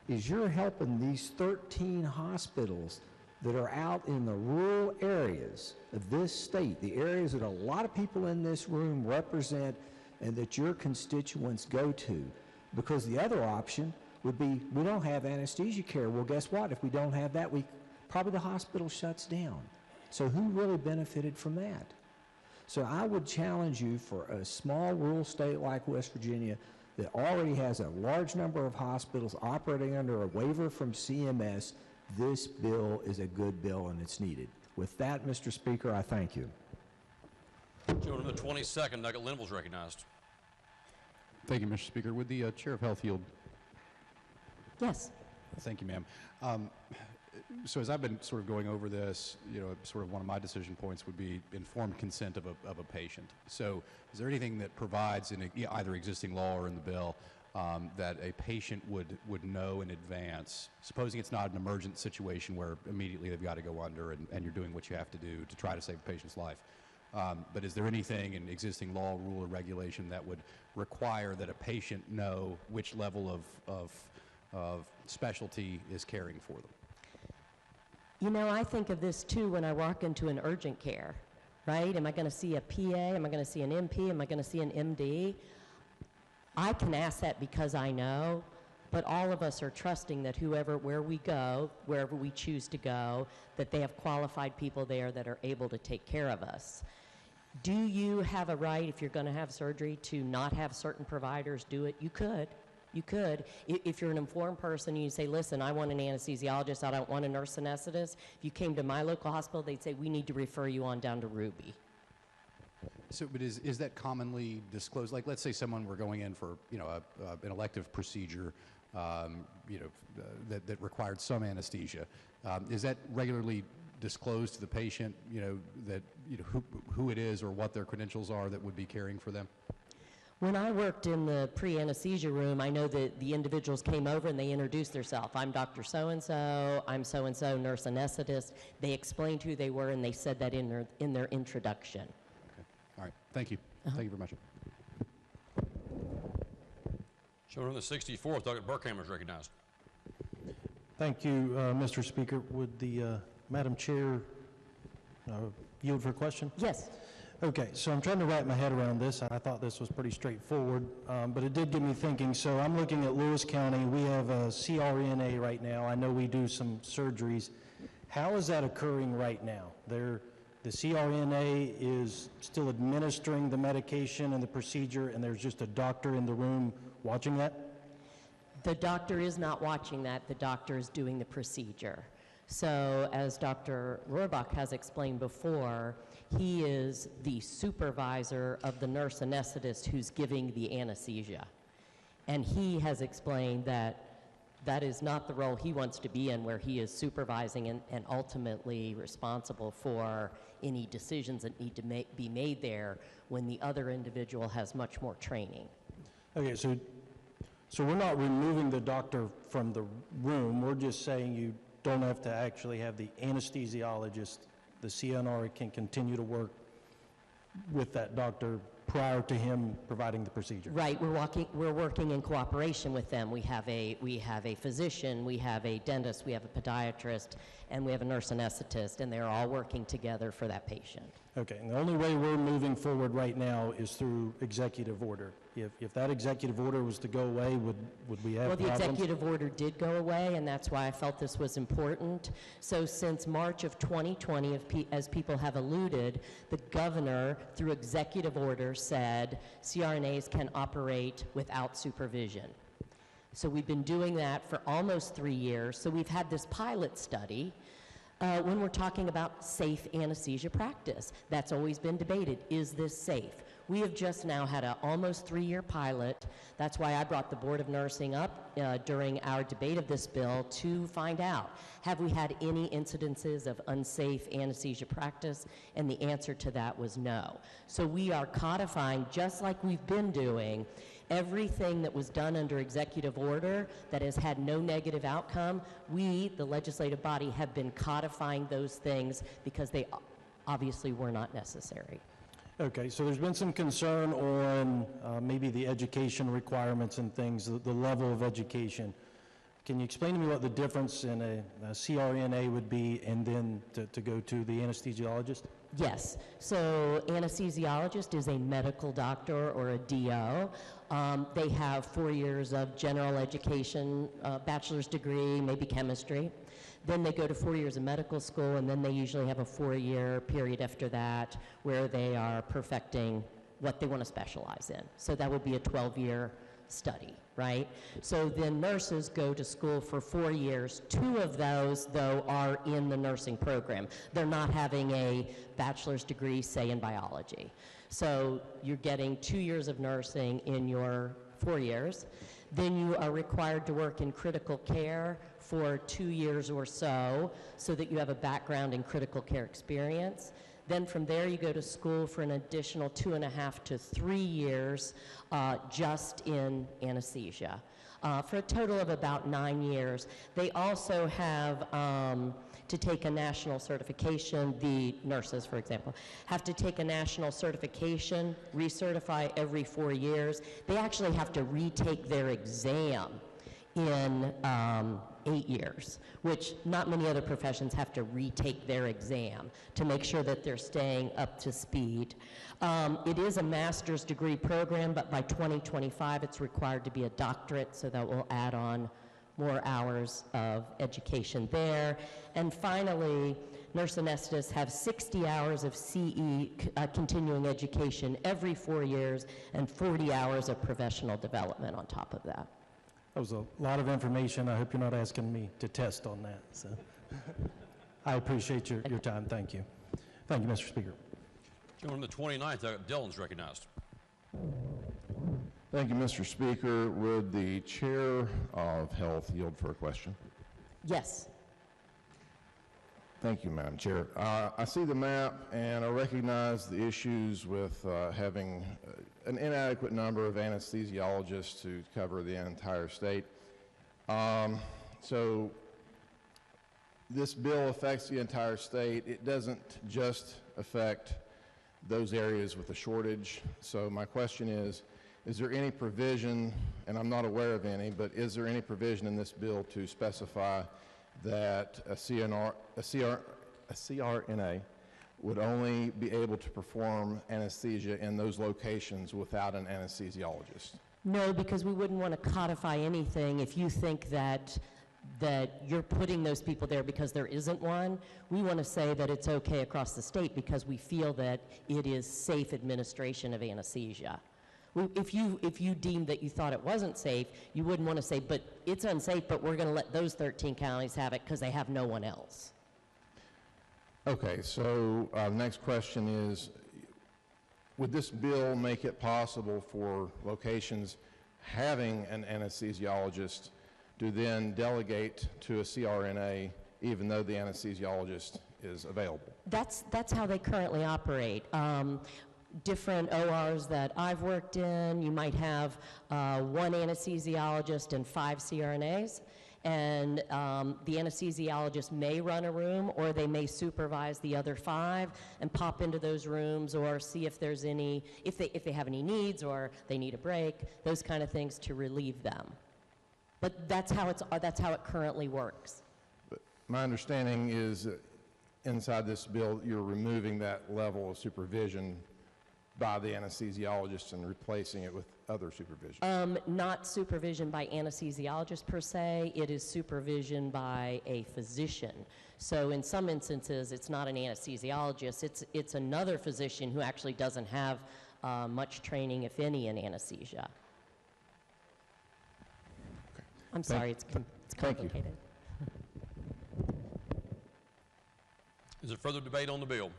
is you're helping these 13 hospitals that are out in the rural areas of this state, the areas that a lot of people in this room represent and that your constituents go to. Because the other option would be, we don't have anesthesia care. Well, guess what? If we don't have that, probably the hospital shuts down. So who really benefited from that? So I would challenge you, for a small rural state like West Virginia that already has a large number of hospitals operating under a waiver from CMS, this bill is a good bill and it's needed. With that, Mr. Speaker, I thank you. Gentleman, the 22nd, Nugget Linville's recognized. Thank you, Mr. Speaker. Would the Chair of Health yield? Yes. Thank you, ma'am. So as I've been sort of going over this, sort of one of my decision points would be informed consent of a patient. So is there anything that provides in either existing law or in the bill that a patient would know in advance, supposing it's not an emergent situation where immediately they've got to go under and you're doing what you have to do to try to save a patient's life, But is there anything in existing law, rule, or regulation that would require that a patient know which level of specialty is caring for them? You know, I think of this too when I walk into an urgent care, right? Am I going to see a PA? Am I going to see an MP? Am I going to see an MD? I can ask that because I know, but all of us are trusting that where we go, wherever we choose to go, that they have qualified people there that are able to take care of us. Do you have a right, if you're going to have surgery, to not have certain providers do it? You could. You could. If you're an informed person and you say, listen, I want an anesthesiologist, I don't want a nurse anesthetist, if you came to my local hospital, they'd say, we need to refer you on down to Ruby. So, but is that commonly disclosed? Like, let's say someone were going in for, an elective procedure, that required some anesthesia. Is that regularly disclosed to the patient, who it is or what their credentials are that would be caring for them? When I worked in the pre-anesthesia room, I know that the individuals came over and they introduced themselves. I'm Dr. So-and-so, I'm so-and-so, nurse anesthetist. They explained who they were and they said that in their introduction. Okay. All right. Thank you. Thank you very much. Gentleman on the 64th, Doug Burkhammer is recognized. Thank you, Mr. Speaker. Would the Madam Chair yield for a question? Yes. Okay, so I'm trying to wrap my head around this. I thought this was pretty straightforward, but it did get me thinking. So I'm looking at Lewis County. We have a CRNA right now. I know we do some surgeries. How is that occurring right now? The CRNA is still administering the medication and the procedure, and there's just a doctor in the room watching that? The doctor is not watching that. The doctor is doing the procedure. So as Dr. Rohrbach has explained before, he is the supervisor of the nurse anesthetist who's giving the anesthesia. And he has explained that that is not the role he wants to be in, where he is supervising and ultimately responsible for any decisions that need to be made there when the other individual has much more training. Okay, so we're not removing the doctor from the room. We're just saying you don't have to actually have the anesthesiologist. The CNR can continue to work with that doctor prior to him providing the procedure. Right, we're working in cooperation with them. We have a physician, we have a dentist, we have a podiatrist, and we have a nurse anesthetist, and they're all working together for that patient. Okay, and the only way we're moving forward right now is through executive order. If that executive order was to go away, would we have problems? Well, the executive order did go away, and that's why I felt this was important. So since March of 2020, as people have alluded, the governor, through executive order, said CRNAs can operate without supervision. So we've been doing that for almost 3 years. So we've had this pilot study when we're talking about safe anesthesia practice. That's always been debated. Is this safe? We have just now had an almost 3-year pilot. That's why I brought the Board of Nursing up during our debate of this bill to find out, have we had any incidences of unsafe anesthesia practice? And the answer to that was no. So we are codifying, just like we've been doing, everything that was done under executive order that has had no negative outcome. We, the legislative body, have been codifying those things because they obviously were not necessary. Okay, so there's been some concern on maybe the education requirements and things, the level of education. Can you explain to me what the difference in a CRNA would be and then to go to the anesthesiologist? Yes, so anesthesiologist is a medical doctor or a DO. They have 4 years of general education, bachelor's degree, maybe chemistry. Then they go to 4 years of medical school, and then they usually have a 4-year period after that where they are perfecting what they want to specialize in. So that would be a 12-year study, right? So then nurses go to school for 4 years. 2 of those, though, are in the nursing program. They're not having a bachelor's degree, say, in biology. So you're getting 2 years of nursing in your 4 years. Then you are required to work in critical care for 2 years or so that you have a background in critical care experience. Then from there you go to school for an additional 2.5 to 3 years just in anesthesia. For a total of about 9 years. They also have to take a national certification. The nurses, for example, have to take a national certification, recertify every 4 years. They actually have to retake their exam in 8 years, which not many other professions have to retake their exam to make sure that they're staying up to speed. It is a master's degree program, but by 2025 it's required to be a doctorate, so that will add on more hours of education there. And finally, nurse anesthetists have 60 hours of CE continuing education every 4 years and 40 hours of professional development on top of that. That was a lot of information. I hope you're not asking me to test on that. So I appreciate your time. Thank you. Thank you, Mr. Speaker. On the 29th, Dillon's recognized. Thank you, Mr. Speaker. Would the Chair of Health yield for a question? Yes. Thank you, Madam Chair. I see the map and I recognize the issues with having an inadequate number of anesthesiologists to cover the entire state. So this bill affects the entire state. It doesn't just affect those areas with a shortage. So my question is there any provision, and I'm not aware of any, but is there any provision in this bill to specify that a CRNA would only be able to perform anesthesia in those locations without an anesthesiologist? No, because we wouldn't want to codify anything if you think that you're putting those people there because there isn't one. We want to say that it's okay across the state because we feel that it is safe administration of anesthesia. If you deemed that you thought it wasn't safe, you wouldn't want to say, but it's unsafe, but we're going to let those 13 counties have it because they have no one else. Okay, so next question is, would this bill make it possible for locations having an anesthesiologist to then delegate to a CRNA even though the anesthesiologist is available? That's how they currently operate. Different ORs that I've worked in, you might have one anesthesiologist and 5 CRNAs, and the anesthesiologist may run a room, or they may supervise the other 5 and pop into those rooms or see if there's any, if they have any needs or they need a break, those kind of things to relieve them. But that's how it currently works. But my understanding is that inside this bill, you're removing that level of supervision by the anesthesiologist and replacing it with other supervision. Not supervision by anesthesiologist per se, it is supervision by a physician. So in some instances, it's not an anesthesiologist, it's another physician who actually doesn't have much training, if any, in anesthesia. I'm sorry, it's complicated. Is there further debate on the bill?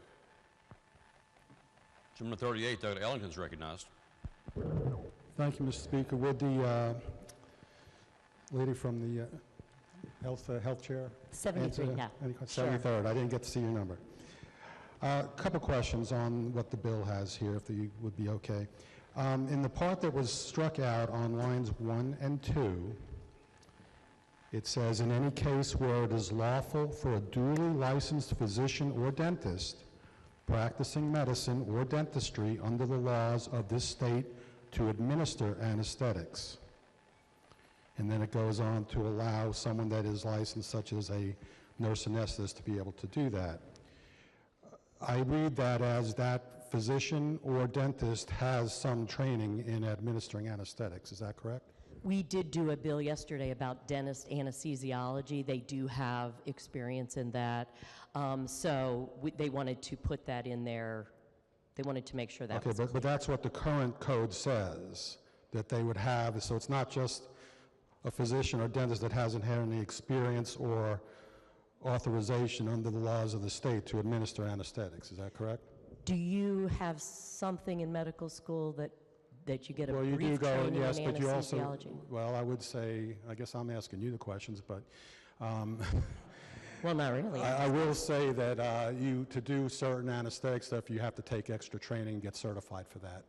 Gentleman 38, Dr. Ellington is recognized. Thank you, Mr. Speaker. Would the lady from the health chair 73, answer? yeah. 73rd. I didn't get to see your number. A couple questions on what the bill has here, if you would be okay. In the part that was struck out on lines 1 and 2, it says, in any case where it is lawful for a duly licensed physician or dentist practicing medicine or dentistry under the laws of this state to administer anesthetics. And then it goes on to allow someone that is licensed, such as a nurse anesthetist, to be able to do that. I read that as that physician or dentist has some training in administering anesthetics. Is that correct? We did do a bill yesterday about dentist anesthesiology. They do have experience in that. So they wanted to put that in there. They wanted to make sure that was but that's what the current code says, that they would have. So it's not just a physician or dentist that hasn't had any experience or authorization under the laws of the state to administer anesthetics. Is that correct? Do you have something in medical school that you get a well, you brief do go, training yes, in but you also, anesthesiology? well, I would say, I guess I'm asking you the questions, but well, not really. I will say that to do certain anesthetic stuff, you have to take extra training and get certified for that.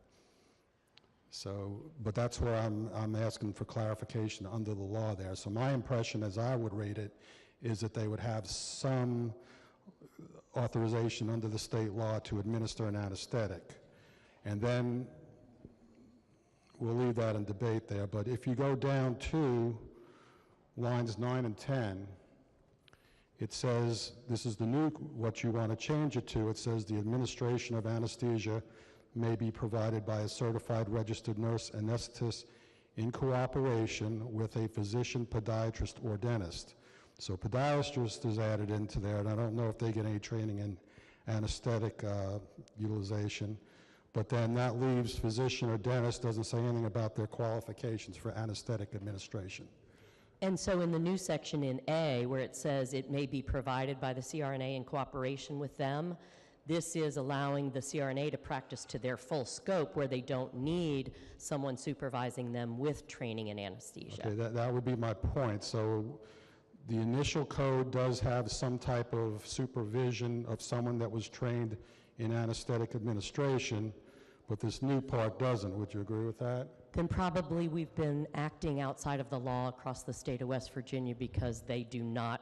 So, but that's where I'm asking for clarification under the law there. So my impression, as I would read it, is that they would have some authorization under the state law to administer an anesthetic. And then we'll leave that in debate there, but if you go down to lines 9 and 10, it says, this is the new, what you want to change it to, it says the administration of anesthesia may be provided by a certified registered nurse anesthetist in cooperation with a physician, podiatrist, or dentist. So podiatrist is added into there, and I don't know if they get any training in anesthetic utilization, but then that leaves physician or dentist, doesn't say anything about their qualifications for anesthetic administration. And so in the new section in A, where it says it may be provided by the CRNA in cooperation with them, this is allowing the CRNA to practice to their full scope where they don't need someone supervising them with training in anesthesia. Okay, that would be my point. So the initial code does have some type of supervision of someone that was trained in anesthetic administration, but this new part doesn't. Would you agree with that? Then probably we've been acting outside of the law across the state of West Virginia because they do not,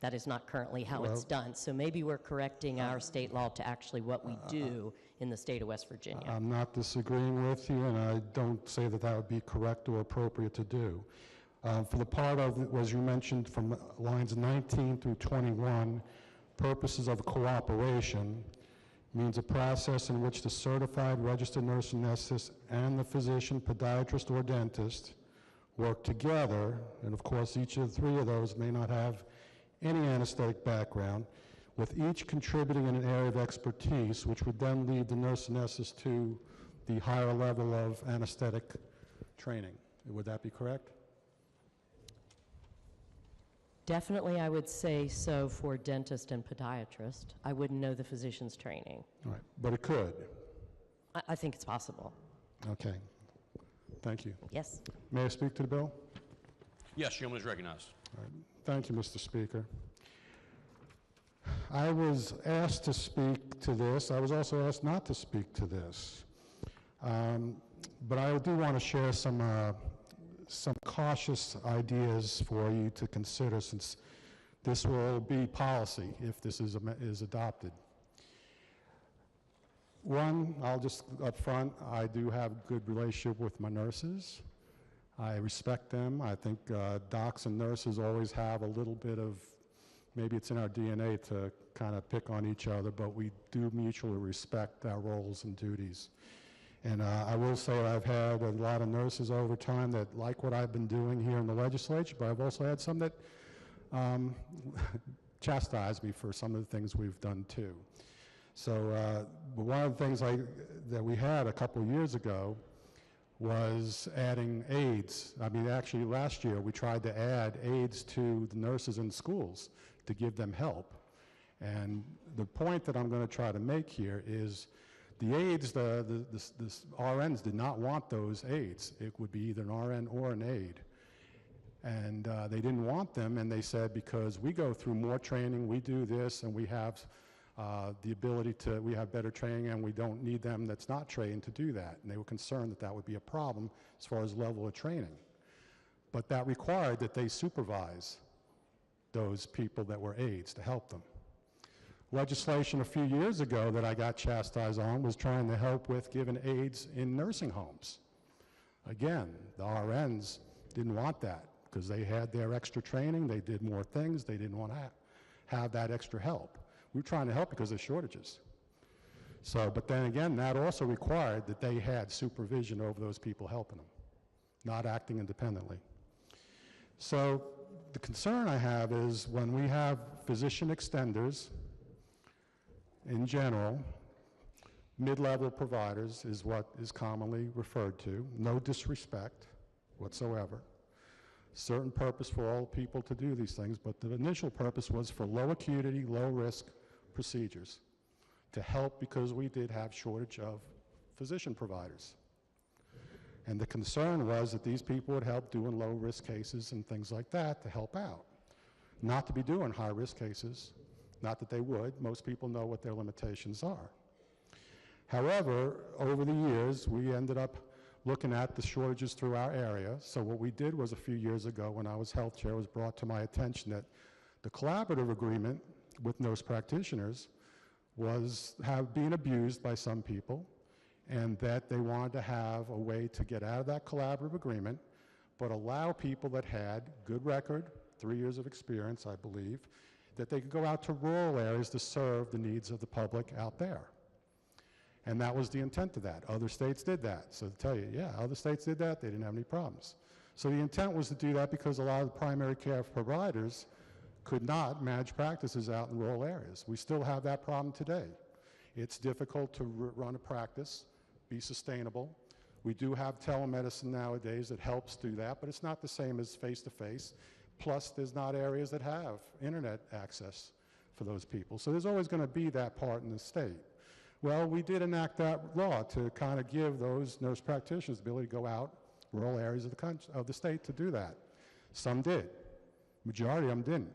that is not currently how it's done. So maybe we're correcting our state law to actually what we do in the state of West Virginia. I'm not disagreeing with you, and I don't say that that would be correct or appropriate to do. For the part of, as you mentioned, from lines 19 through 21, purposes of cooperation means a process in which the certified registered nurse anesthetist and the physician, podiatrist, or dentist work together, and of course each of the three of those may not have any anesthetic background, with each contributing in an area of expertise, which would then lead the nurse anesthetist to the higher level of anesthetic training. Would that be correct? Definitely, I would say so for dentist and podiatrist. I wouldn't know the physician's training. All right, but it could. I think it's possible. Okay, thank you. Yes. May I speak to the bill? Yes, gentleman is recognized. All right. Thank you, Mr. Speaker. I was asked to speak to this. I was also asked not to speak to this. But I do want to share some cautious ideas for you to consider, since this will be policy if this is adopted. One, I'll just up front, I do have a good relationship with my nurses. I respect them. I think docs and nurses always have a little bit of, maybe it's in our DNA to kind of pick on each other, but we do mutually respect our roles and duties. And I will say I've had a lot of nurses over time that like what I've been doing here in the legislature, but I've also had some that chastise me for some of the things we've done too. So one of the things that we had a couple of years ago was adding aides. I mean, actually last year we tried to add aides to the nurses in schools to give them help. And the point that I'm going to try to make here is the aides, the RNs did not want those aides. It would be either an RN or an aide. And they didn't want them, and they said, because we go through more training, we do this, and we have the ability to, we have better training, and we don't need them that's not trained to do that. And they were concerned that that would be a problem as far as level of training. But that required that they supervise those people that were aides to help them. Legislation a few years ago that I got chastised on was trying to help with giving aides in nursing homes. Again, the RNs didn't want that because they had their extra training, they did more things, they didn't want to have that extra help. We were trying to help because of shortages. So, but then again, that also required that they had supervision over those people helping them, not acting independently. So the concern I have is when we have physician extenders, in general, mid-level providers is what is commonly referred to. No disrespect whatsoever. Certain purpose for all people to do these things, but the initial purpose was for low acuity, low risk procedures to help because we did have shortage of physician providers. And the concern was that these people would help doing low risk cases and things like that to help out. Not to be doing high risk cases. Not that they would. Most people know what their limitations are. However, over the years, we ended up looking at the shortages through our area. So what we did was a few years ago when I was health chair, was brought to my attention that The collaborative agreement with nurse practitioners was being abused by some people, and that they wanted to have a way to get out of that collaborative agreement, but allow people that had good record, 3 years of experience, I believe, that they could go out to rural areas to serve the needs of the public out there. And that was the intent of that. Other states did that. So to tell you, yeah, other states did that, they didn't have any problems. So the intent was to do that because a lot of the primary care providers could not manage practices out in rural areas. We still have that problem today. It's difficult to run a practice, be sustainable. We do have telemedicine nowadays that helps do that, but it's not the same as face-to-face. Plus, there's not areas that have internet access for those people. So there's always going to be that part in the state. Well, we did enact that law to kind of give those nurse practitioners the ability to go out rural areas of the state to do that. Some did. Majority of them didn't.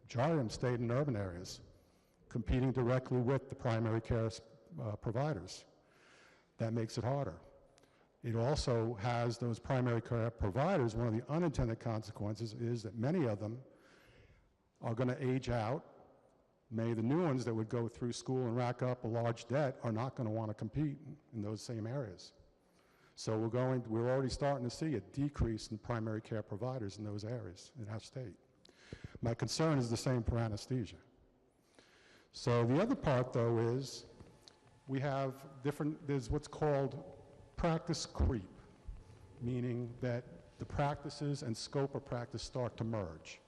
Majority of them stayed in urban areas, competing directly with the primary care providers. That makes it harder. It also has those primary care providers, one of the unintended consequences is that many of them are going to age out. Many of the new ones that would go through school and rack up a large debt are not going to want to compete in those same areas. So we're already starting to see a decrease in primary care providers in those areas in our state. My concern is the same for anesthesia. So the other part, though, is we have there's what's called practice creep, meaning that the practices and scope of practice start to merge.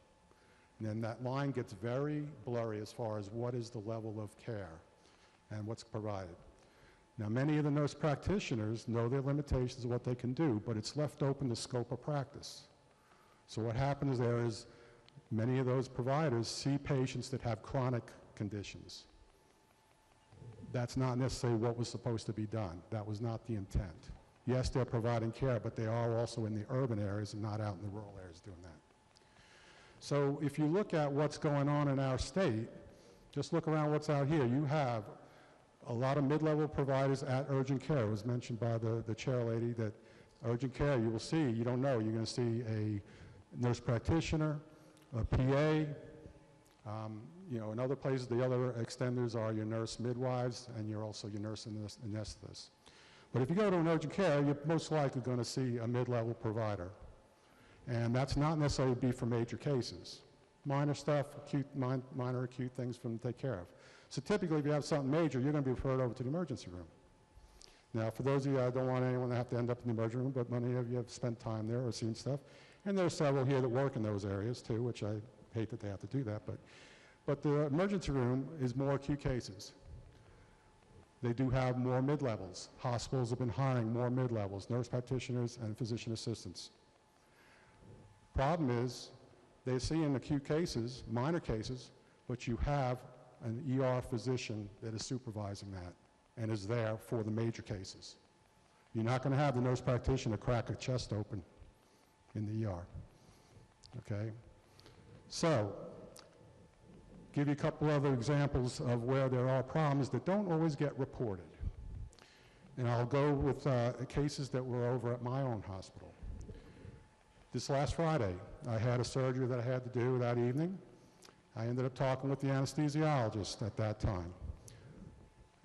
And then that line gets very blurry as far as what is the level of care and what's provided. Now, many of the nurse practitioners know their limitations of what they can do, but it's left open to scope of practice. So what happens there is many of those providers see patients that have chronic conditions. That's not necessarily what was supposed to be done. That was not the intent. Yes, they're providing care, but they are also in the urban areas and not out in the rural areas doing that. So if you look at what's going on in our state, just look around what's out here. You have a lot of mid-level providers at urgent care. It was mentioned by the chair lady that urgent care, you will see, you don't know, you're going to see a nurse practitioner, a PA, in other places, the other extenders are your nurse midwives and you're also your nurse anesthetists. But if you go to an urgent care, you're most likely going to see a mid-level provider. And that's not necessarily be for major cases. Minor stuff, minor acute things for them to take care of. So typically, if you have something major, you're going to be referred over to the emergency room. Now, for those of you, I don't want anyone to have to end up in the emergency room, but many of you have spent time there or seen stuff. And there are several here that work in those areas too, which I hate that they have to do that. But the emergency room is more acute cases. They do have more mid-levels. Hospitals have been hiring more mid-levels, nurse practitioners and physician assistants. Problem is, they see in acute cases, minor cases, but you have an ER physician that is supervising that and is there for the major cases. You're not going to have the nurse practitioner crack a chest open in the ER, okay? So, give you a couple other examples of where there are problems that don't always get reported. And I'll go with cases that were over at my own hospital. This last Friday, I had a surgery that I had to do that evening. I ended up talking with the anesthesiologist at that time.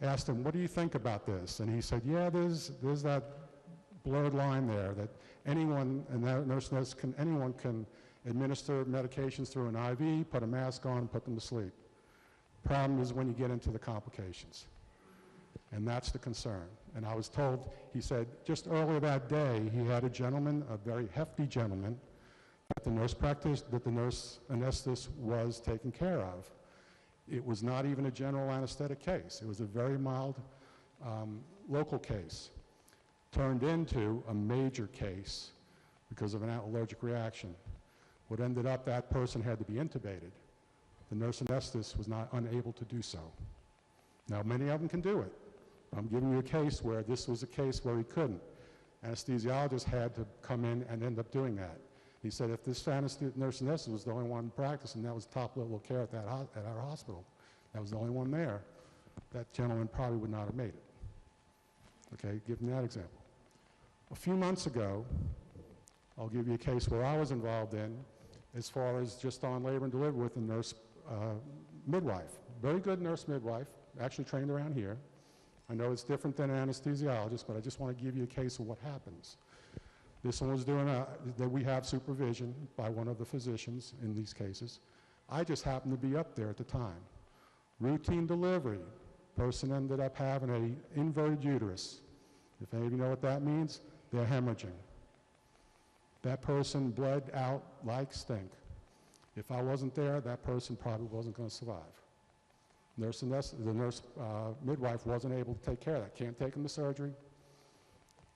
Asked him, what do you think about this? And he said, yeah, there's that blurred line there that anyone, and that nurse can, anyone can administer medications through an IV, put a mask on, and put them to sleep. Problem is when you get into the complications. And that's the concern. And I was told, he said, just earlier that day, he had a gentleman, a very hefty gentleman, that the nurse anesthetist was taking care of. It was not even a general anesthetic case. It was a very mild local case. Turned into a major case because of an allergic reaction. What ended up, that person had to be intubated. The nurse anesthetist was not unable to do so. Now, many of them can do it. I'm giving you a case where this was a case where he couldn't. Anesthesiologist had to come in and end up doing that. He said if this nurse anesthetist was the only one practicing, that was top level of care at our hospital, that was the only one there, that gentleman probably would not have made it. Okay, give me that example. A few months ago, I'll give you a case where I was involved in. as far as just on labor and delivery with a nurse midwife. Very good nurse midwife, actually trained around here. I know it's different than an anesthesiologist, but I just want to give you a case of what happens. This one was doing that we have supervision by one of the physicians in these cases. I just happened to be up there at the time. Routine delivery. Person ended up having an inverted uterus. If any of you know what that means, they're hemorrhaging. That person bled out like stink. If I wasn't there, that person probably wasn't going to survive. The nurse midwife wasn't able to take care of that. Can't take them to surgery.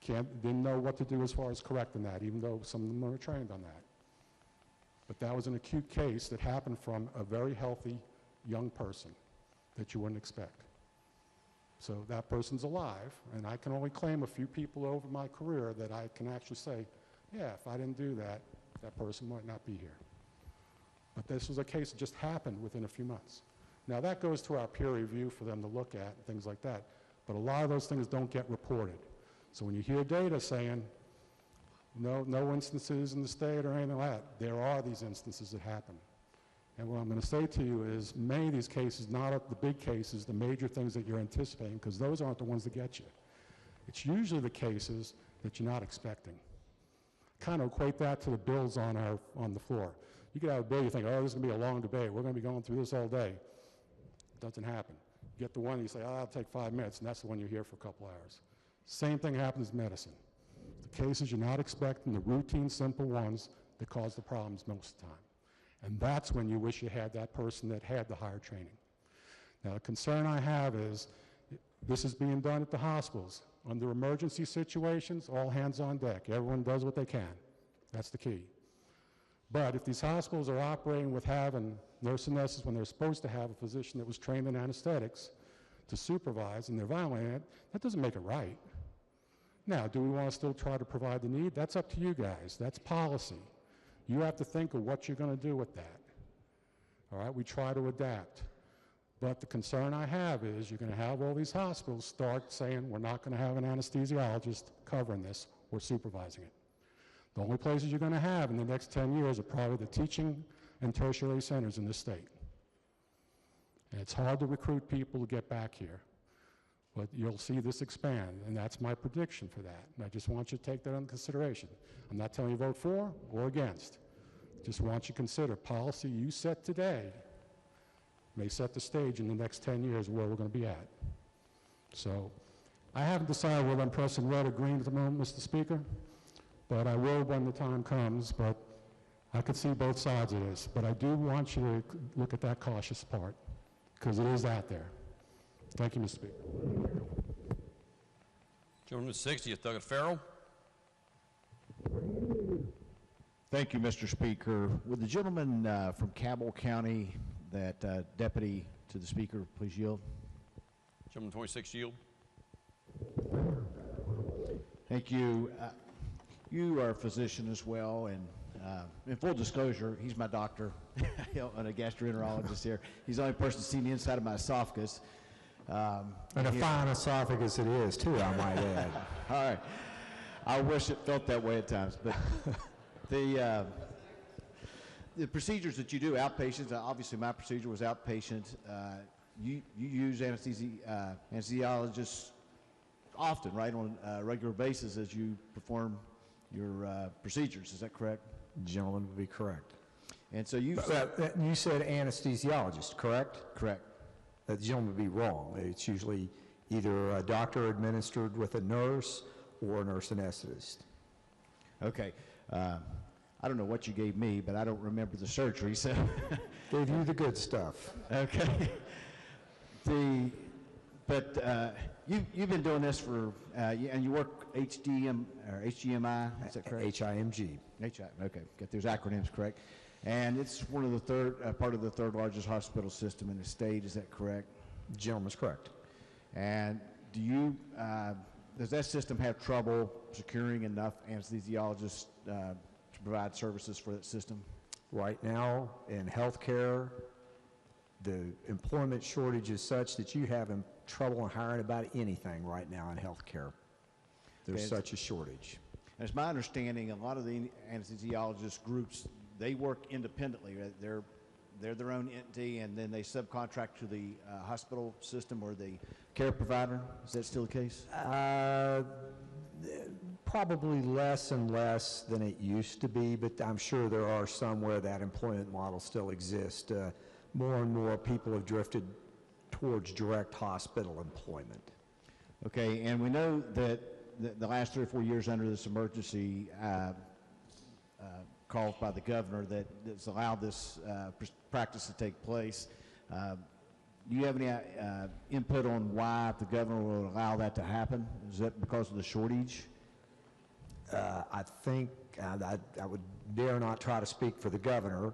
Didn't know what to do as far as correcting that, even though some of them were trained on that. But that was an acute case that happened from a very healthy young person that you wouldn't expect. So that person's alive, and I can only claim a few people over my career that I can actually say, yeah, if I didn't do that, that person might not be here. But this was a case that just happened within a few months. Now that goes to our peer review for them to look at and things like that, but a lot of those things don't get reported. So when you hear data saying no instances in the state or anything like that, there are these instances that happen. And what I'm going to say to you is many of these cases, not the big cases, the major things that you're anticipating, because those aren't the ones that get you. It's usually the cases that you're not expecting. Kind of equate that to the bills on the floor. You could have a bill, you think, oh, this is going to be a long debate. We're going to be going through this all day. It doesn't happen. You get the one, you say, oh, I'll take 5 minutes, and that's the one you're here for a couple hours. Same thing happens in medicine. The cases you're not expecting, the routine, simple ones that cause the problems most of the time. And that's when you wish you had that person that had the higher training. Now, the concern I have is this is being done at the hospitals. Under emergency situations, all hands on deck. Everyone does what they can. That's the key. But if these hospitals are operating with having nurse anesthetists when they're supposed to have a physician that was trained in anesthetics to supervise and they're violating it, that doesn't make it right. Now, do we want to still try to provide the need? That's up to you guys. That's policy. You have to think of what you're going to do with that. All right, we try to adapt. But the concern I have is you're going to have all these hospitals start saying we're not going to have an anesthesiologist covering this or supervising it. The only places you're going to have in the next 10 years are probably the teaching and tertiary centers in this state. And it's hard to recruit people to get back here. But you'll see this expand, and that's my prediction for that. And I just want you to take that into consideration. I'm not telling you vote for or against. Just want you to consider policy you set today may set the stage in the next 10 years where we're going to be at. So I haven't decided whether I'm pressing red or green at the moment, Mr. Speaker, but I will when the time comes. But I could see both sides of this. But I do want you to look at that cautious part, because it is out there. Thank you, Mr. Speaker. Gentleman 60th, Douglas Farrell. Thank you, Mr. Speaker. Would the gentleman from Cabell County, that deputy to the Speaker, please yield? Gentleman 26, yield. Thank you. You are a physician as well, and in full disclosure, he's my doctor. I'm a gastroenterologist here. He's the only person that's seen the inside of my esophagus. And a fine esophagus it is, too, I might add. All right. I wish it felt that way at times. But the procedures that you do, outpatients, obviously my procedure was outpatient. You use anesthesiologists often, right, on a regular basis as you perform your procedures. Is that correct? Gentleman would be correct. And so you said anesthesiologist, correct? Correct. That gentleman would be wrong. It's usually either a doctor administered with a nurse or a nurse anesthetist. Okay. I don't know what you gave me, but I don't remember the surgery, so. Gave you the good stuff. Okay. You've been doing this for, and you work HDM or HGMI, is that correct? HIMG. Okay, get those acronyms correct. And it's one of the part of the third largest hospital system in the state, is that correct? Gentleman's correct. And does that system have trouble securing enough anesthesiologists to provide services for that system? Right now, in healthcare, the employment shortage is such that you have trouble in hiring about anything right now in healthcare. There's such a shortage. And it's my understanding a lot of the anesthesiologist groups they work independently. Right? They're their own entity, and then they subcontract to the hospital system or the care provider. Is that still the case? Probably less and less than it used to be, but I'm sure there are some where that employment model still exists. More and more people have drifted towards direct hospital employment. Okay, and we know that the last 3 or 4 years under this emergency calls by the governor that's allowed this practice to take place. Do you have any input on why the governor will allow that to happen? Is that because of the shortage? I think I would dare not try to speak for the governor,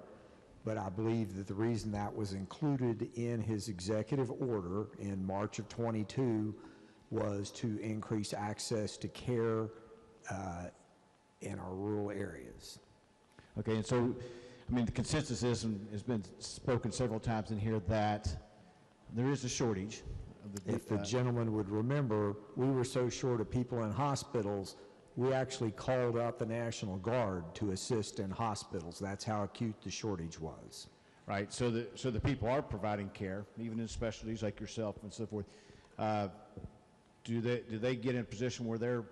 but I believe that the reason that was included in his executive order in March of 22 was to increase access to care in our rural areas. Okay, and so, I mean, the consensus is, and has been spoken several times in here, that there is a shortage. If the gentleman would remember, we were so short of people in hospitals, we actually called out the National Guard to assist in hospitals. That's how acute the shortage was. Right, so the people are providing care, even in specialties like yourself and so forth. Do they get in a position where they're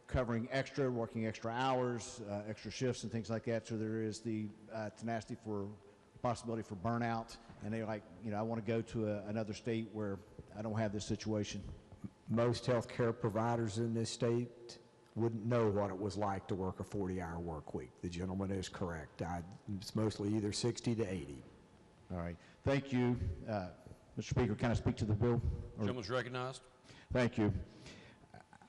covering extra, working extra hours, extra shifts and things like that, so there is the tenacity for possibility for burnout, and they're like, you know, I want to go to another state where I don't have this situation? Most healthcare providers in this state wouldn't know what it was like to work a 40-hour work week. The gentleman is correct. It's mostly either 60 to 80. All right. Thank you. Mr. Speaker, can I speak to the bill? Gentleman's recognized. Thank you.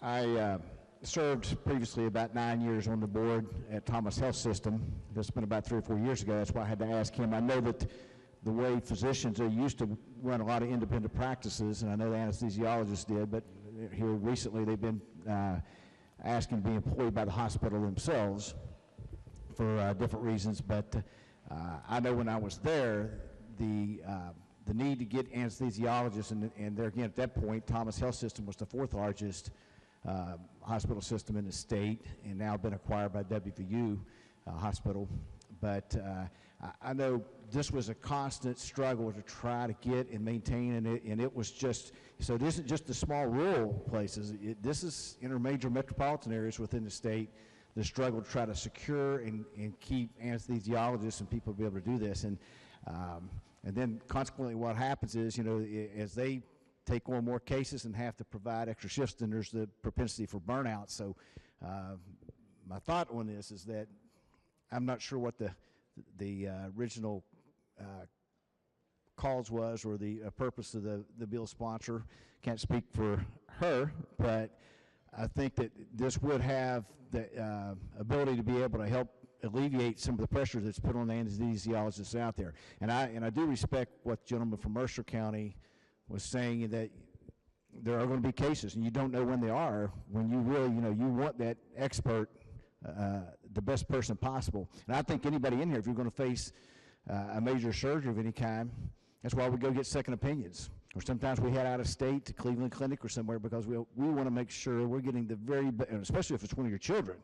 I served previously about 9 years on the board at Thomas Health System. That's been about 3 or 4 years ago. That's why I had to ask him. I know that the way physicians, they used to run a lot of independent practices, and I know the anesthesiologists did, but here recently they've been asking to be employed by the hospital themselves for different reasons. But I know when I was there, the need to get anesthesiologists, and there again at that point, Thomas Health System was the 4th largest hospital system in the state, and now been acquired by WVU Hospital. But I know this was a constant struggle to try to get and maintain, and it was just, so this isn't just the small rural places. This is in our major metropolitan areas within the state, the struggle to try to secure and keep anesthesiologists and people to be able to do this. And then consequently what happens is, you know, as they take on more cases and have to provide extra shifts, then there's the propensity for burnout. So my thought on this is that I'm not sure what the original cause was, or the purpose of the bill sponsor. Can't speak for her, but I think that this would have the ability to be able to help alleviate some of the pressure that's put on the anesthesiologists out there. And I do respect what the gentleman from Mercer County was saying, that there are going to be cases, and you don't know when they are, when you really, you know, you want that expert, the best person possible. And I think anybody in here, if you're going to face a major surgery of any kind, that's why we go get second opinions. Or sometimes we head out of state to Cleveland Clinic or somewhere, because we want to make sure we're getting the very best, and especially if it's one of your children,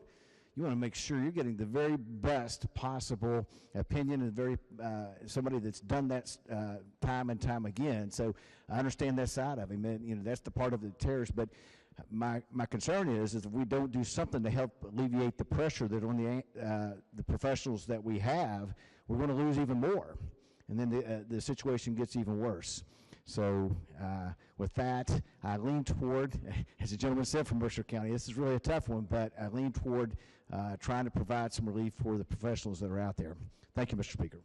you want to make sure you're getting the very best possible opinion, and somebody that's done that time and time again. So I understand that side of him, and you know, that's the part of the terrorist. But my concern is if we don't do something to help alleviate the pressure that on the professionals that we have, we're going to lose even more, and then the situation gets even worse. So with that, I lean toward, as the gentleman said from Mercer County, this is really a tough one, but I lean toward trying to provide some relief for the professionals that are out there. Thank you, Mr. Speaker.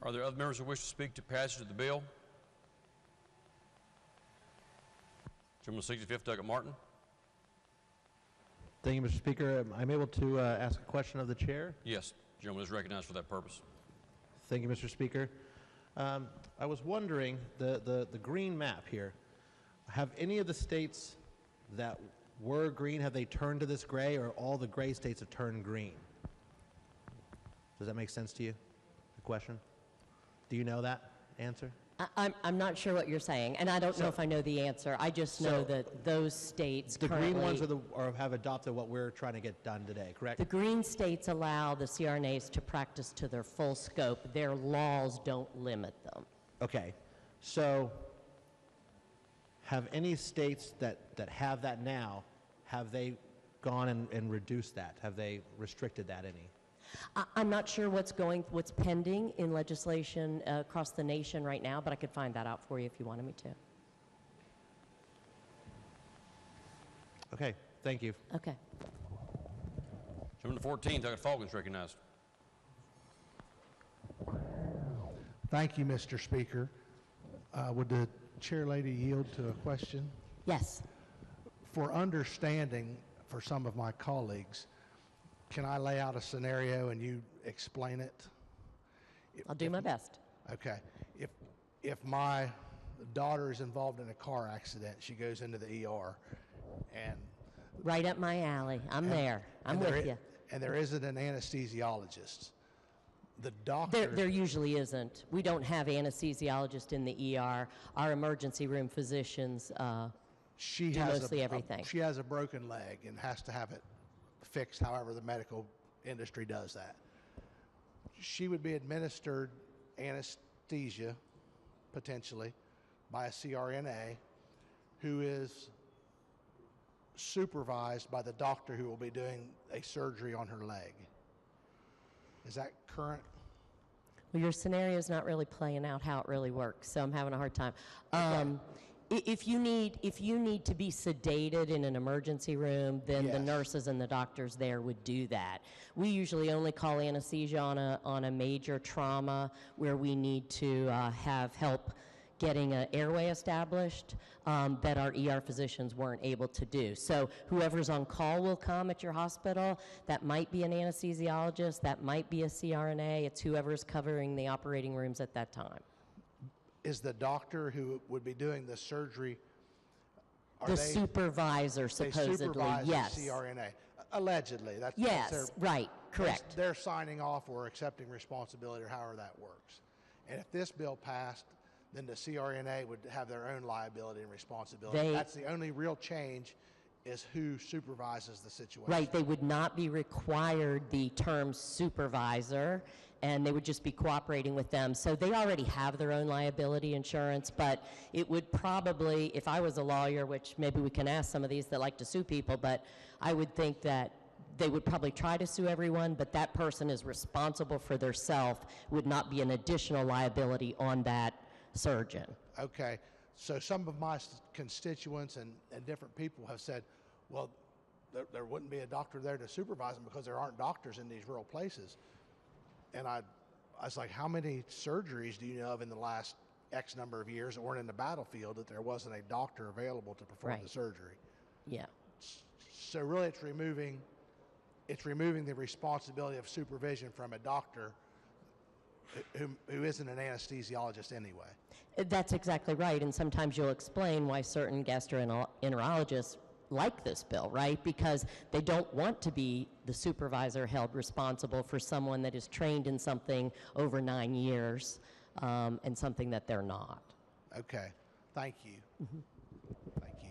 Are there other members who wish to speak to passage of the bill? Gentleman 65th, Douglas Martin. Thank you, Mr. Speaker. I'm able to ask a question of the chair? Yes, the gentleman is recognized for that purpose. Thank you, Mr. Speaker. I was wondering, the green map here, have any of the states that were green, have they turned to this gray, or all the gray states have turned green? Does that make sense to you, the question? Do you know that answer? I'm not sure what you're saying, and I don't know if I know the answer. I just know that those states The currently... green ones have adopted what we're trying to get done today, correct? The green states allow the CRNAs to practice to their full scope. Their laws don't limit them. Okay, so have any states that have that now, have they gone and reduced that? Have they restricted that any? I'm not sure what's pending in legislation across the nation right now, but I could find that out for you if you wanted me to. Okay, thank you. Okay. Gentleman 14, Douglas Falcons recognized. Thank you, Mr. Speaker. Would the chair lady yield to a question? Yes. For understanding for some of my colleagues, can I lay out a scenario and you explain it? I'll do my best. Okay. If my daughter is involved in a car accident, she goes into the ER, and right up my alley. I'm there. I'm with you. And there isn't an anesthesiologist. The doctor. There usually isn't. We don't have anesthesiologists in the ER. Our emergency room physicians do mostly everything. She has a broken leg and has to have it fixed however the medical industry does that. She would be administered anesthesia, potentially, by a CRNA who is supervised by the doctor who will be doing a surgery on her leg. Is that current? Well, your scenario is not really playing out how it really works, so I'm having a hard time. If you need to be sedated in an emergency room, then the nurses and the doctors there would do that. We usually only call anesthesia on a major trauma where we need to have help getting an airway established that our ER physicians weren't able to do. So whoever's on call will come at your hospital. That might be an anesthesiologist, that might be a CRNA. It's whoever's covering the operating rooms at that time. Is the doctor who would be doing the surgery supervisor, supposedly, they supervise yes. the CRNA? Allegedly. Yes, right, correct. They're signing off or accepting responsibility or however that works. And if this bill passed, then the CRNA would have their own liability and responsibility. That's the only real change is who supervises the situation. Right, they would not be required the term supervisor, and they would just be cooperating with them. So they already have their own liability insurance, but it would probably, if I was a lawyer, which maybe we can ask some of these that like to sue people, but I would think that they would probably try to sue everyone, but that person is responsible for their self, would not be an additional liability on that surgeon. Okay, so some of my constituents and different people have said, well, there wouldn't be a doctor there to supervise them because there aren't doctors in these rural places. And I was like, how many surgeries do you know of in the last X number of years that weren't in the battlefield that there wasn't a doctor available to perform the surgery? Yeah. So really it's removing the responsibility of supervision from a doctor who isn't an anesthesiologist anyway. That's exactly right, and sometimes you'll explain why certain gastroenterologists like this bill, right? Because they don't want to be the supervisor held responsible for someone that is trained in something over 9 years and something that they're not. Okay, thank you. Thank you.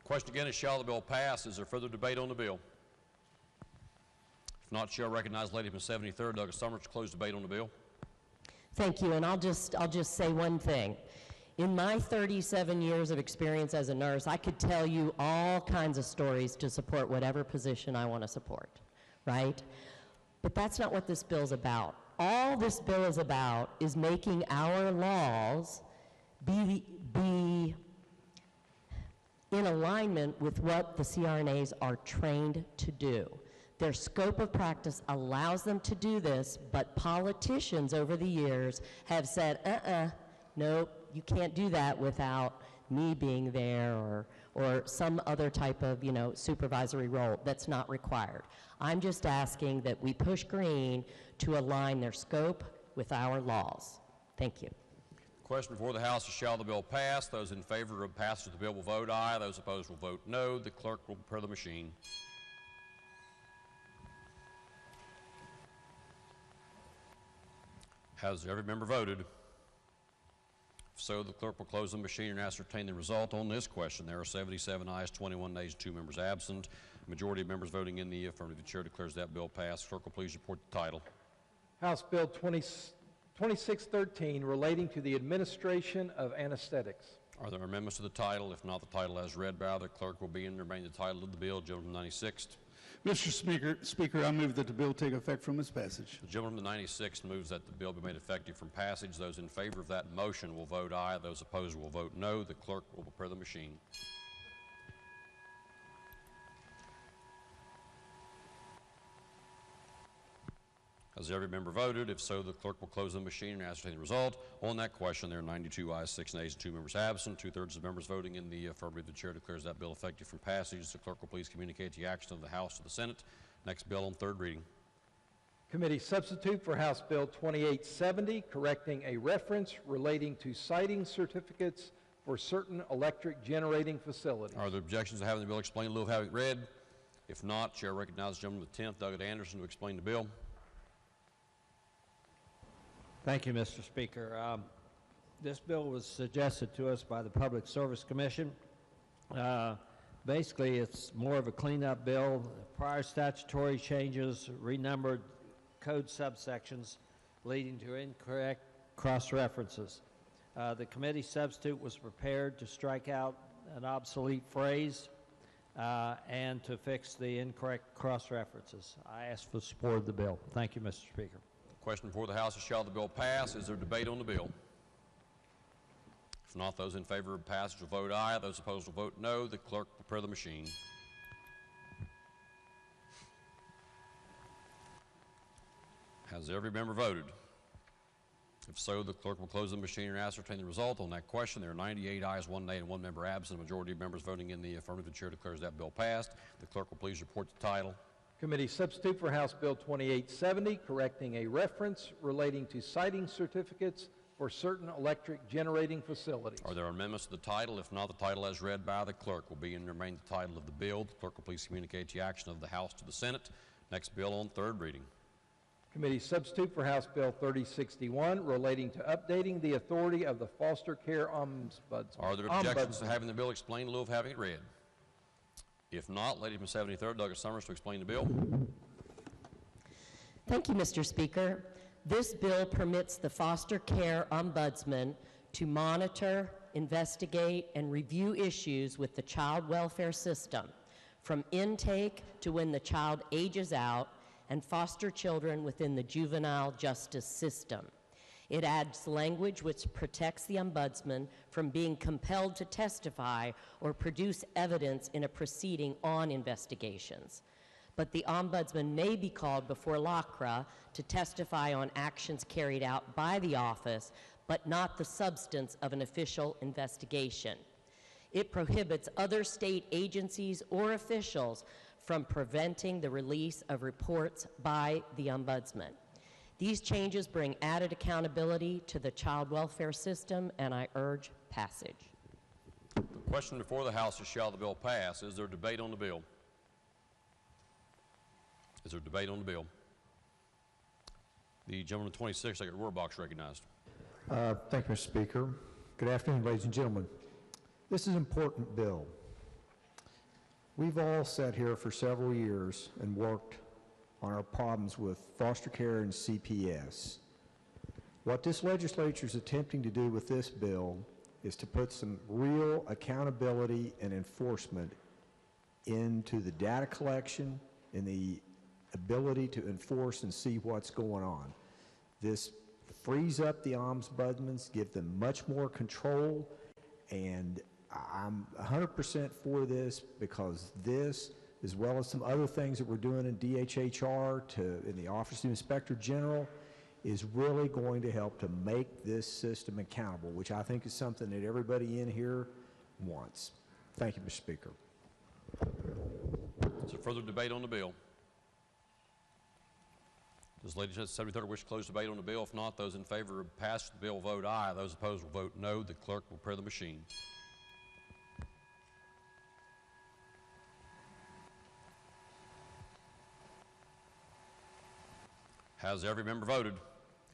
Question again is, shall the bill pass? Is there further debate on the bill? If not, shall recognize lady from 73rd, Douglas Summers, to close debate on the bill. Thank you, and I'll just say one thing. In my 37 years of experience as a nurse, I could tell you all kinds of stories to support whatever position I want to support, right? But that's not what this bill's about. All this bill is about is making our laws be in alignment with what the CRNAs are trained to do. Their scope of practice allows them to do this, but politicians over the years have said, nope, you can't do that without me being there or some other type of, supervisory role that's not required. I'm just asking that we push green to align their scope with our laws. Thank you. Question before the House is, shall the bill pass? Those in favor of passage of the bill will vote aye. Those opposed will vote no. The clerk will prepare the machine. Has every member voted? If so, the clerk will close the machine and ascertain the result on this question. There are 77 ayes, 21 nays, and 2 members absent. Majority of members voting in the affirmative. The chair declares that bill passed. Clerk will please report the title. House Bill 2613 relating to the administration of anesthetics. Are there amendments to the title? If not, the title as read by the clerk will be and remain the title of the bill. Gentleman from the 96th. Mr. Speaker, I move that the bill take effect from its passage. The gentleman from the 96th moves that the bill be made effective from passage. Those in favor of that motion will vote aye. Those opposed will vote no. The clerk will prepare the machine. Has every member voted? If so, the clerk will close the machine and ascertain the result. On that question, there are 92 ayes, 6 nays, and 2 members absent. 2/3 of members voting in the affirmative. The chair declares that bill effective from passage. The clerk will please communicate the action of the House to the Senate. Next bill on third reading. Committee substitute for House Bill 2870, correcting a reference relating to siting certificates for certain electric generating facilities. Are there objections to having the bill explained in lieu of having it read? If not, chair recognizes the gentleman from the 10th, Douglas Anderson, to explain the bill. Thank you, Mr. Speaker. This bill was suggested to us by the Public Service Commission. Basically, it's more of a cleanup bill. Prior statutory changes renumbered code subsections leading to incorrect cross-references. The committee substitute was prepared to strike out an obsolete phrase and to fix the incorrect cross-references. I ask for support of the bill. Thank you, Mr. Speaker. Question before the House is, shall the bill pass? Is there debate on the bill? If not, those in favor of passage will vote aye. Those opposed will vote no. The clerk will prepare the machine. Has every member voted? If so, the clerk will close the machine and ascertain the result on that question. There are 98 ayes, 1 nay, and 1 member absent. A majority of members voting in the affirmative. The chair declares that bill passed. The clerk will please report the title. Committee substitute for House Bill 2870, correcting a reference relating to siting certificates for certain electric generating facilities. Are there amendments to the title? If not, the title as read by the clerk will be and remain the title of the bill. The clerk will please communicate the action of the House to the Senate. Next bill on third reading. Committee substitute for House Bill 3061, relating to updating the authority of the foster care ombudsman. Are there objections to having the bill explained in lieu of having it read? If not, lady from 73rd, Douglas Summers, to explain the bill. Thank you, Mr. Speaker. This bill permits the foster care ombudsman to monitor, investigate, and review issues with the child welfare system, from intake to when the child ages out, and foster children within the juvenile justice system. It adds language which protects the ombudsman from being compelled to testify or produce evidence in a proceeding on investigations. But the ombudsman may be called before LACRA to testify on actions carried out by the office, but not the substance of an official investigation. It prohibits other state agencies or officials from preventing the release of reports by the ombudsman. These changes bring added accountability to the child welfare system, and I urge passage. The question before the House is, shall the bill pass? Is there debate on the bill? Is there debate on the bill? The gentleman 26, Secretary Rohrbach, recognized. Thank you, Mr. Speaker. Good afternoon, ladies and gentlemen. This is an important bill. We've all sat here for several years and worked on our problems with foster care and CPS. What this legislature is attempting to do with this bill is to put some real accountability and enforcement into the data collection and the ability to enforce and see what's going on. This frees up the ombudsmen, give them much more control, and I'm 100% for this because this, as well as some other things that we're doing in DHHR in the Office of the Inspector General, is really going to help to make this system accountable, which I think is something that everybody in here wants. Thank you, Mr. Speaker. Is there further debate on the bill? Does Lady 73rd wish to close debate on the bill? If not, those in favor of passing the bill vote aye. Those opposed will vote no. The clerk will prepare the machine. Has every member voted?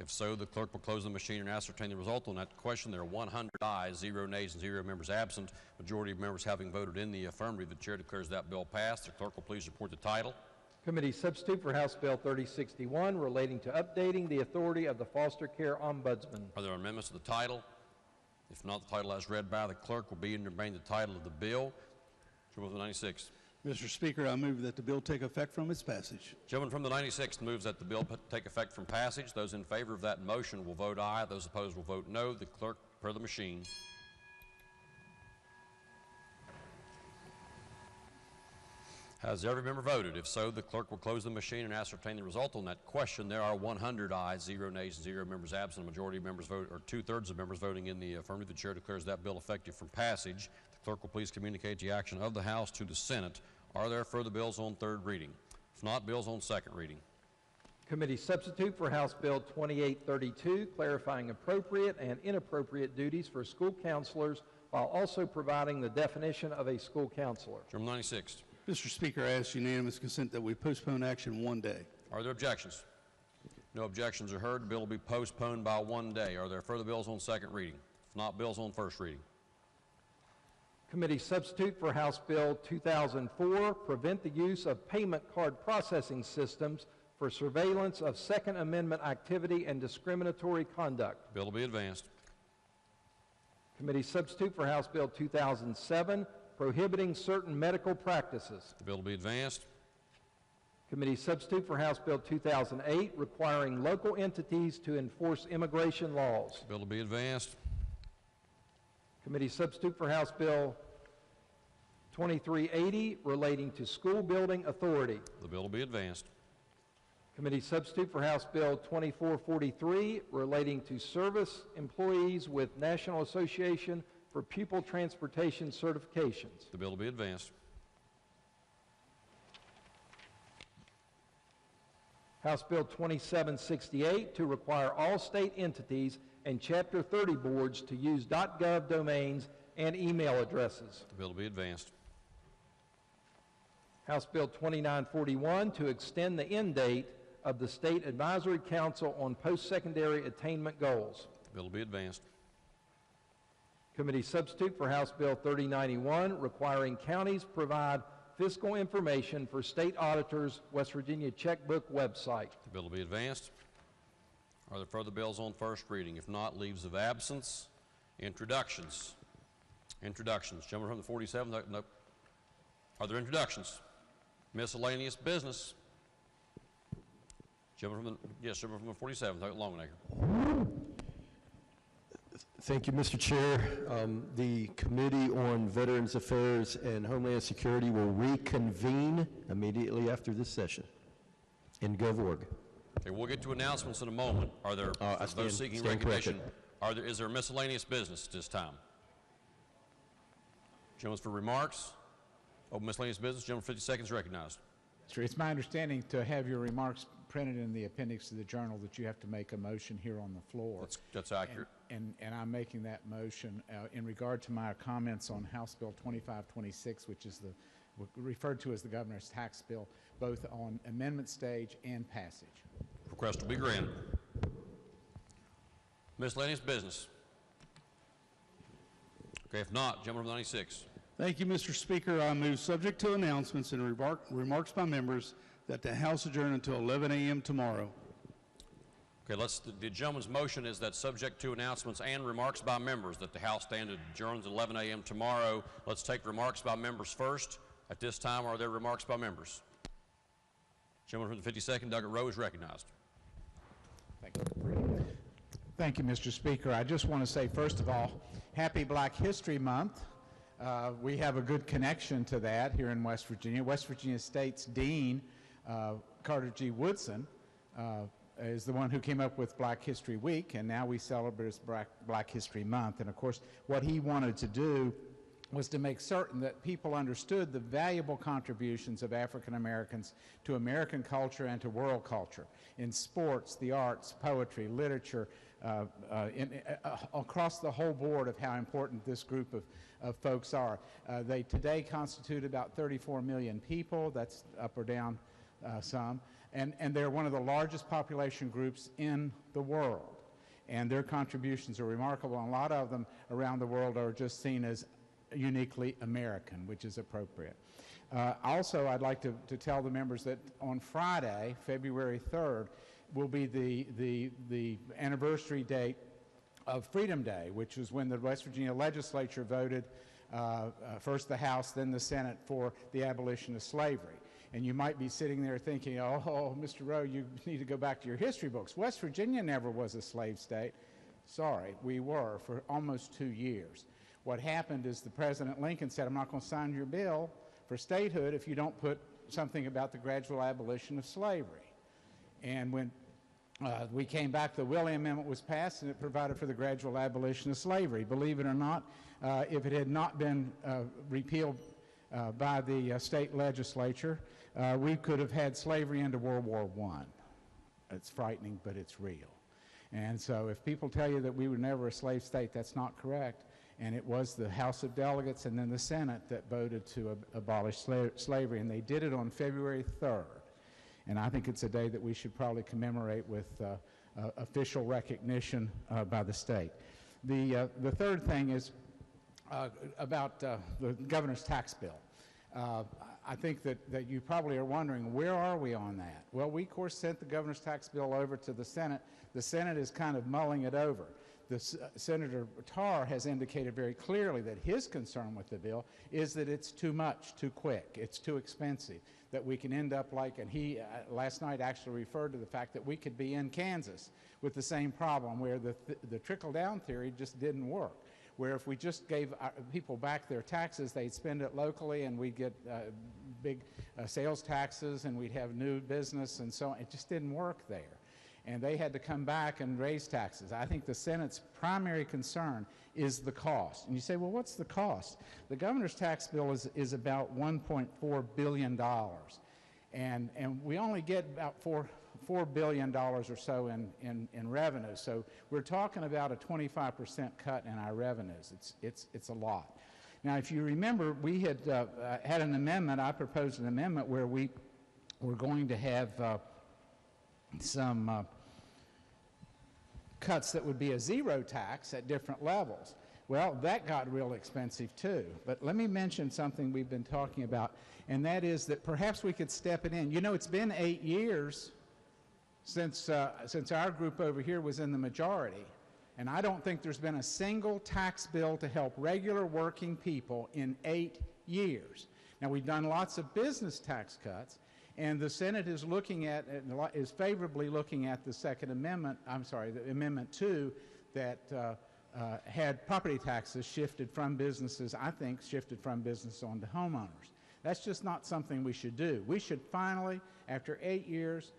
If so, the clerk will close the machine and ascertain the result. On that question, there are 100 ayes, 0 nays, and 0 members absent. Majority of members having voted in the affirmative, the chair declares that bill passed. The clerk will please report the title. Committee substitute for House Bill 3061 relating to updating the authority of the Foster Care Ombudsman. Are there amendments to the title? If not, the title as read by the clerk will be and remain the title of the bill. Gentleman from the 96th. Mr. Speaker, I move that the bill take effect from its passage. Gentleman from the 96th moves that the bill take effect from passage. Those in favor of that motion will vote aye. Those opposed will vote no. The clerk, per the machine. Has every member voted? If so, the clerk will close the machine and ascertain the result. On that question, there are 100 ayes, 0 nays, and 0 members absent. A majority of members vote, or 2/3 of members voting in the affirmative. The chair declares that bill effective from passage. The clerk will please communicate the action of the House to the Senate. Are there further bills on third reading? If not, bills on second reading. Committee substitute for House Bill 2832, clarifying appropriate and inappropriate duties for school counselors while also providing the definition of a school counselor. Gentleman 96th. Mr. Speaker, I ask unanimous consent that we postpone action 1 day. Are there objections? No objections are heard. The bill will be postponed by 1 day. Are there further bills on second reading? If not, bills on first reading. Committee substitute for House Bill 2004, prevent the use of payment card processing systems for surveillance of Second Amendment activity and discriminatory conduct. Bill will be advanced. Committee substitute for House Bill 2007, prohibiting certain medical practices. The bill will be advanced. Committee substitute for House Bill 2008, requiring local entities to enforce immigration laws. The bill will be advanced. Committee substitute for House Bill 2380, relating to school building authority. The bill will be advanced. Committee substitute for House Bill 2443, relating to service employees with National Association for Pupil Transportation Certifications. The bill will be advanced. House Bill 2768 to require all state entities and Chapter 30 boards to use .gov domains and email addresses. The bill will be advanced. House Bill 2941 to extend the end date of the State Advisory Council on Post-Secondary Attainment Goals. The bill will be advanced. Committee substitute for House Bill 3091, requiring counties provide fiscal information for state auditors' West Virginia checkbook website. The bill will be advanced. Are there further bills on first reading? If not, leaves of absence. Introductions. Introductions. Gentleman from the 47th. Nope. Are there introductions? Miscellaneous business. Gentleman from the 47th. Longacre. Thank you, Mr. Chair. The Committee on Veterans Affairs and Homeland Security will reconvene immediately after this session in GovOrg. Okay, we'll get to announcements in a moment. Are there those seeking recognition? Is there miscellaneous business at this time? Gentlemen for remarks. Open miscellaneous business. Gentleman, 50 seconds recognized. It's my understanding to have your remarks printed in the appendix to the journal that you have to make a motion here on the floor. That's accurate. And I'm making that motion in regard to my comments on House Bill 2526, which is referred to as the governor's tax bill, both on amendment stage and passage. Request will be granted. Miscellaneous business. Okay, if not, gentleman from 96. Thank you, Mr. Speaker. I move, subject to announcements and remarks by members, that the House adjourn until 11 a.m. tomorrow. Okay, the gentleman's motion is that subject to announcements and remarks by members that the House stand adjourns at 11 a.m. tomorrow. Let's take remarks by members first. At this time, are there remarks by members? Gentleman from the 52nd, Douglas Rowe, is recognized. Thank you. Thank you, Mr. Speaker. I just want to say, first of all, happy Black History Month. We have a good connection to that here in West Virginia. West Virginia State's Dean, Carter G. Woodson, is the one who came up with Black History Week, and now we celebrate Black History Month. And of course, what he wanted to do was to make certain that people understood the valuable contributions of African Americans to American culture and to world culture in sports, the arts, poetry, literature, across the whole board of how important this group of folks are. They today constitute about 34 million people. That's up or down some. And they're one of the largest population groups in the world. And their contributions are remarkable, and a lot of them around the world are just seen as uniquely American, which is appropriate. Also, I'd like to tell the members that on Friday, February 3rd, will be the anniversary date of Freedom Day, which was when the West Virginia Legislature voted, first the House, then the Senate, for the abolition of slavery. And you might be sitting there thinking, oh, Mr. Rowe, you need to go back to your history books. West Virginia never was a slave state. Sorry, we were for almost 2 years. What happened is the President Lincoln said, I'm not going to sign your bill for statehood if you don't put something about the gradual abolition of slavery. And when we came back, the Willey Amendment was passed, and it provided for the gradual abolition of slavery. Believe it or not, if it had not been repealed by the state legislature, we could have had slavery into World War I. It's frightening, but it's real. And so if people tell you that we were never a slave state, that's not correct. And it was the House of Delegates and then the Senate that voted to abolish slavery, and they did it on February 3rd. And I think it's a day that we should probably commemorate with official recognition by the state. The third thing is about the governor's tax bill. I think that you probably are wondering, where are we on that? Well, we, of course, sent the governor's tax bill over to the Senate. The Senate is kind of mulling it over. Senator Tarr has indicated very clearly that his concern with the bill is that it's too much, too quick, it's too expensive, that we can end up like, and he last night actually referred to the fact that we could be in Kansas with the same problem, where the trickle-down theory just didn't work, where if we just gave people back their taxes, they'd spend it locally, and we'd get big sales taxes, and we'd have new business, and so on. It just didn't work there. And they had to come back and raise taxes. I think the Senate's primary concern is the cost. And you say, well, what's the cost? The governor's tax bill is about $1.4 billion. And we only get about $4 billion or so in revenue. So we're talking about a 25% cut in our revenues. It's a lot. Now, if you remember, we had had an amendment. I proposed an amendment where we were going to have some cuts that would be a zero tax at different levels. Well, that got real expensive too. But let me mention something we've been talking about, and that is that perhaps we could step it in. You know, it's been 8 years since our group over here was in the majority, and I don't think there's been a single tax bill to help regular working people in 8 years. Now, we've done lots of business tax cuts, and the Senate is is favorably looking at the Second Amendment, the Amendment 2, that had property taxes shifted from businesses, I think, shifted from business onto homeowners. That's just not something we should do. We should finally, after 8 years,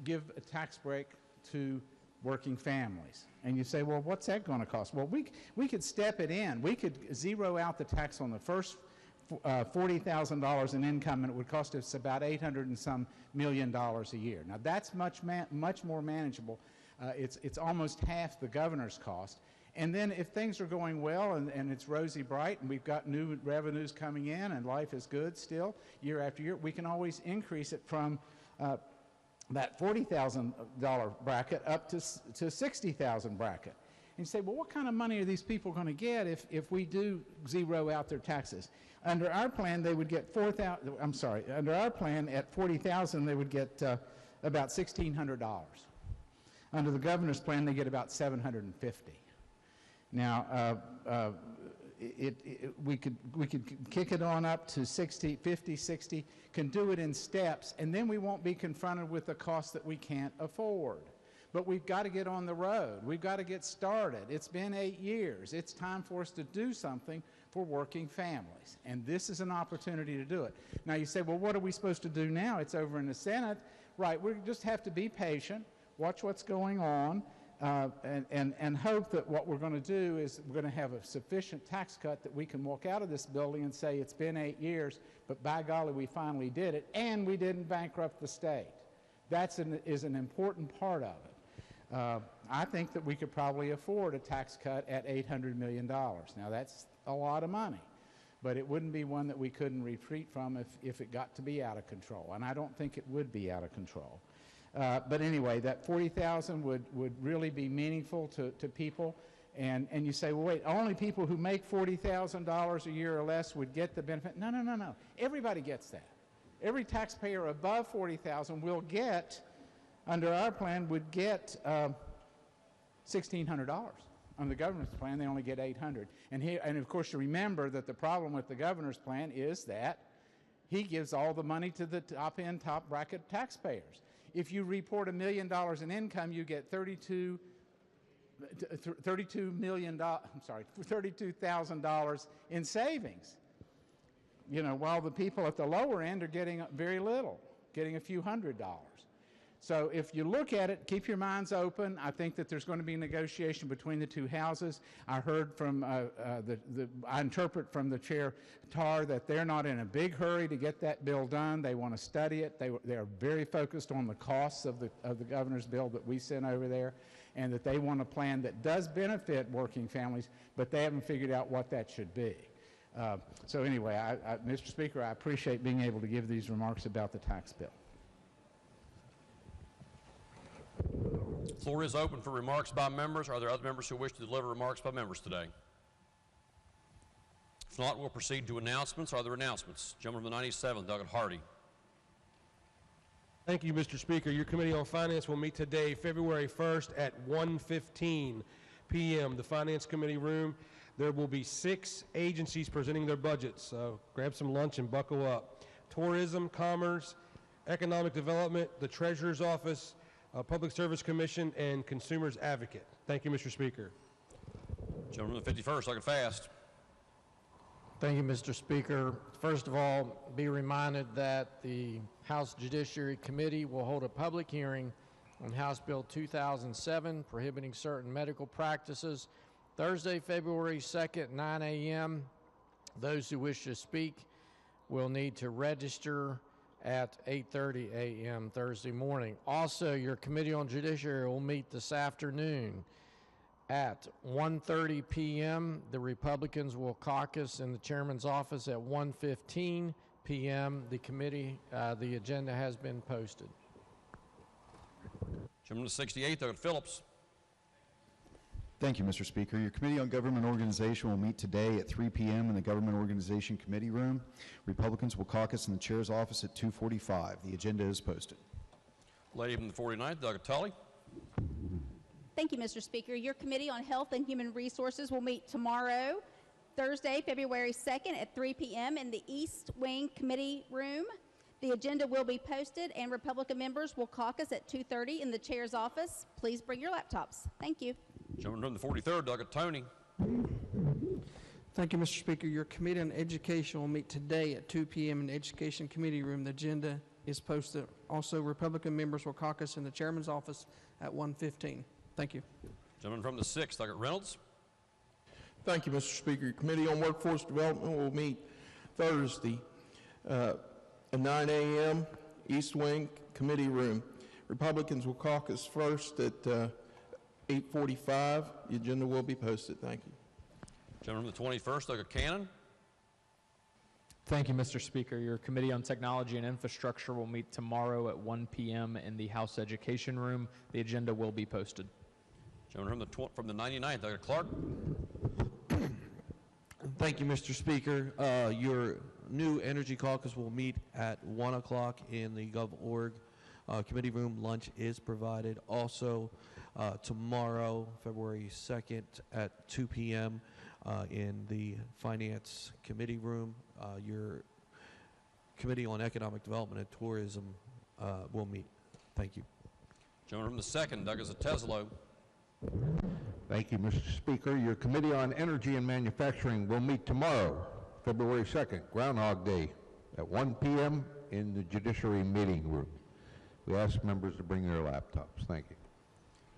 give a tax break to working families. And you say, well, what's that going to cost? Well, we could step it in. We could zero out the tax on the first $40,000 in income, and it would cost us about $800 and some million a year. Now, that's much more manageable. It's almost half the governor's cost. And then if things are going well and it's rosy bright and we've got new revenues coming in and life is good still year after year, we can always increase it from that $40,000 bracket up to $60,000 bracket. And you say, well, what kind of money are these people going to get if we do zero out their taxes? Under our plan, they would get under our plan at $40,000, they would get about $1,600. Under the governor's plan, they get about $750. Now, we could kick it on up to 60, 50, 60, can do it in steps, and then we won't be confronted with a cost that we can't afford. But we've got to get on the road. We've got to get started. It's been 8 years. It's time for us to do something for working families. And this is an opportunity to do it. Now you say, well, what are we supposed to do now? It's over in the Senate. Right, we just have to be patient, watch what's going on, and hope that what we're going to do is we're going to have a sufficient tax cut that we can walk out of this building and say it's been 8 years, but by golly, we finally did it, and we didn't bankrupt the state. That is an important part of it. I think that we could probably afford a tax cut at $800 million. Now, that's a lot of money. but it wouldn't be one that we couldn't retreat from if it got to be out of control, and I don't think it would be out of control. But anyway, that 40,000 would really be meaningful to people. And you say, well, wait, only people who make $40,000 a year or less would get the benefit. No, no, no, no. Everybody gets that. Every taxpayer above 40,000 will get, under our plan, would get $1,600. On the governor's plan, they only get $800. And of course, you remember that the problem with the governor's plan is that he gives all the money to the top-end, top-bracket taxpayers. If you report $1 million in income, you get $32,000 in savings. You know, while the people at the lower end are getting very little, getting a few $100s. So if you look at it, keep your minds open. I think that there's going to be negotiation between the two houses. I heard from I interpret from the chair Tar that they're not in a big hurry to get that bill done. They want to study it. They are very focused on the costs of the governor's bill that we sent over there, and that they want a plan that does benefit working families, but they haven't figured out what that should be. So anyway, Mr. Speaker, I appreciate being able to give these remarks about the tax bill. The floor is open for remarks by members. Are there other members who wish to deliver remarks by members today? If not, we'll proceed to announcements. Are there announcements? Gentleman from the 97th, Doug Hardy. Thank you, Mr. Speaker. Your Committee on Finance will meet today, February 1st at 1:15 p.m. The Finance Committee room. There will be 6 agencies presenting their budgets, so grab some lunch and buckle up. Tourism, Commerce, Economic Development, the Treasurer's Office, Public Service Commission, and Consumers Advocate. Thank you, Mr. Speaker. Gentleman from the 51st, looking fast. Thank you, Mr. Speaker. First of all, be reminded that the House Judiciary Committee will hold a public hearing on House Bill 2007 prohibiting certain medical practices Thursday, February 2nd, 9 a.m. Those who wish to speak will need to register at 8:30 a.m. Thursday morning. Also, your Committee on Judiciary will meet this afternoon at 1:30 p.m. The Republicans will caucus in the chairman's office at 1:15 p.m. The agenda has been posted. Gentleman to 68th, Doug Phillips. Thank you, Mr. Speaker. Your Committee on Government Organization will meet today at 3 p.m. in the Government Organization Committee room. Republicans will caucus in the chair's office at 2:45. The agenda is posted. Lady from the 49th, Doug Tully. Thank you, Mr. Speaker. Your Committee on Health and Human Resources will meet tomorrow, Thursday, February 2nd at 3 p.m. in the East Wing Committee room. The agenda will be posted, and Republican members will caucus at 2:30 in the chair's office. Please bring your laptops. Thank you. Gentleman from the 43rd, Doug Tony. Thank you, Mr. Speaker. Your Committee on Education will meet today at 2 p.m. in the Education Committee room. The agenda is posted. Also, Republican members will caucus in the chairman's office at 1:15. Thank you. Gentleman from the 6th, Doug Reynolds. Thank you, Mr. Speaker. Your Committee on Workforce Development will meet Thursday at 9 a.m. East Wing Committee room. Republicans will caucus first at 8:45. The agenda will be posted. Thank you. Gentleman from the 21st, Doug Cannon. Thank you, Mr. Speaker. Your Committee on Technology and Infrastructure will meet tomorrow at 1 p.m. in the House Education room. The agenda will be posted. Gentleman from the 99th, Doug Clark. Thank you, Mr. Speaker. Your new Energy Caucus will meet at 1 o'clock in the GovOrg committee room. Lunch is provided. Also, tomorrow, February 2nd at 2 p.m. In the Finance Committee room. Your Committee on Economic Development and Tourism will meet. Thank you. Gentleman from the 2nd, Doug Teslo. Thank you, Mr. Speaker. Your Committee on Energy and Manufacturing will meet tomorrow, February 2nd, Groundhog Day, at 1 p.m. in the Judiciary Meeting Room. We ask members to bring their laptops. Thank you.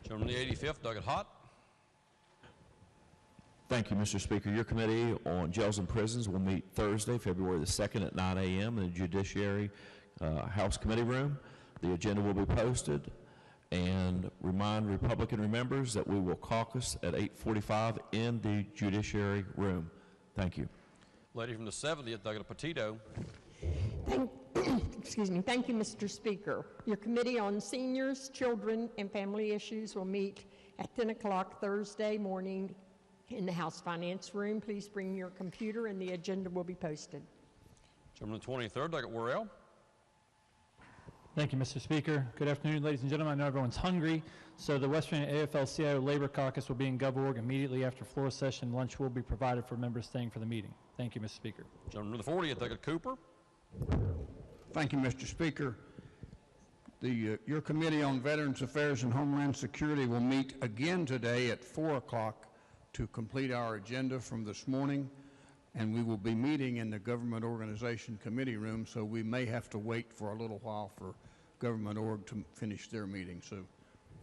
Gentleman from the 85th, Doug Hott. Thank you, Mr. Speaker. Your Committee on Jails and Prisons will meet Thursday, February the 2nd at 9 a.m. in the Judiciary House Committee room. The agenda will be posted, and remind Republican members that we will caucus at 8:45 in the Judiciary room. Thank you. Lady from the 70th, Douglas Petito. Excuse me. Thank you, Mr. Speaker. Your Committee on Seniors, Children, and Family Issues will meet at 10 o'clock Thursday morning in the House Finance Room. Please bring your computer and the agenda will be posted. Gentleman 23rd, Douglas Worrell. Thank you, Mr. Speaker. Good afternoon, ladies and gentlemen. I know everyone's hungry, so the West Virginia AFL-CIO Labor Caucus will be in GovOrg immediately after floor session. Lunch will be provided for members staying for the meeting. Thank you, Mr. Speaker. Gentleman the 40th, Douglas Cooper. Thank you, Mr. Speaker. Your Committee on Veterans Affairs and Homeland Security will meet again today at 4 o'clock to complete our agenda from this morning, and we will be meeting in the Government Organization Committee room, so we may have to wait for a little while for Government Org to finish their meeting. So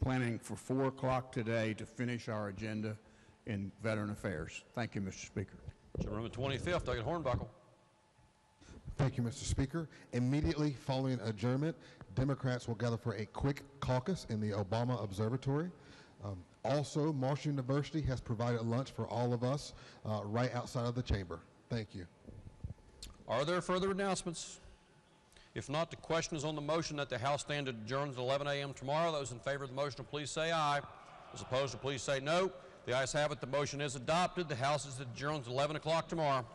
planning for 4 o'clock today to finish our agenda in Veteran Affairs. Thank you, Mr. Speaker. Gentleman 25th, Douglas Hornbuckle. Thank you, Mr. Speaker. Immediately following adjournment, Democrats will gather for a quick caucus in the Obama Observatory. Also, Marshall University has provided lunch for all of us right outside of the chamber. Thank you. Are there further announcements? If not, the question is on the motion that the House stand adjourned at 11 a.m. tomorrow. Those in favor of the motion, please say aye. Those opposed, please say no. The ayes have it. The motion is adopted. The House is adjourned at 11 o'clock tomorrow.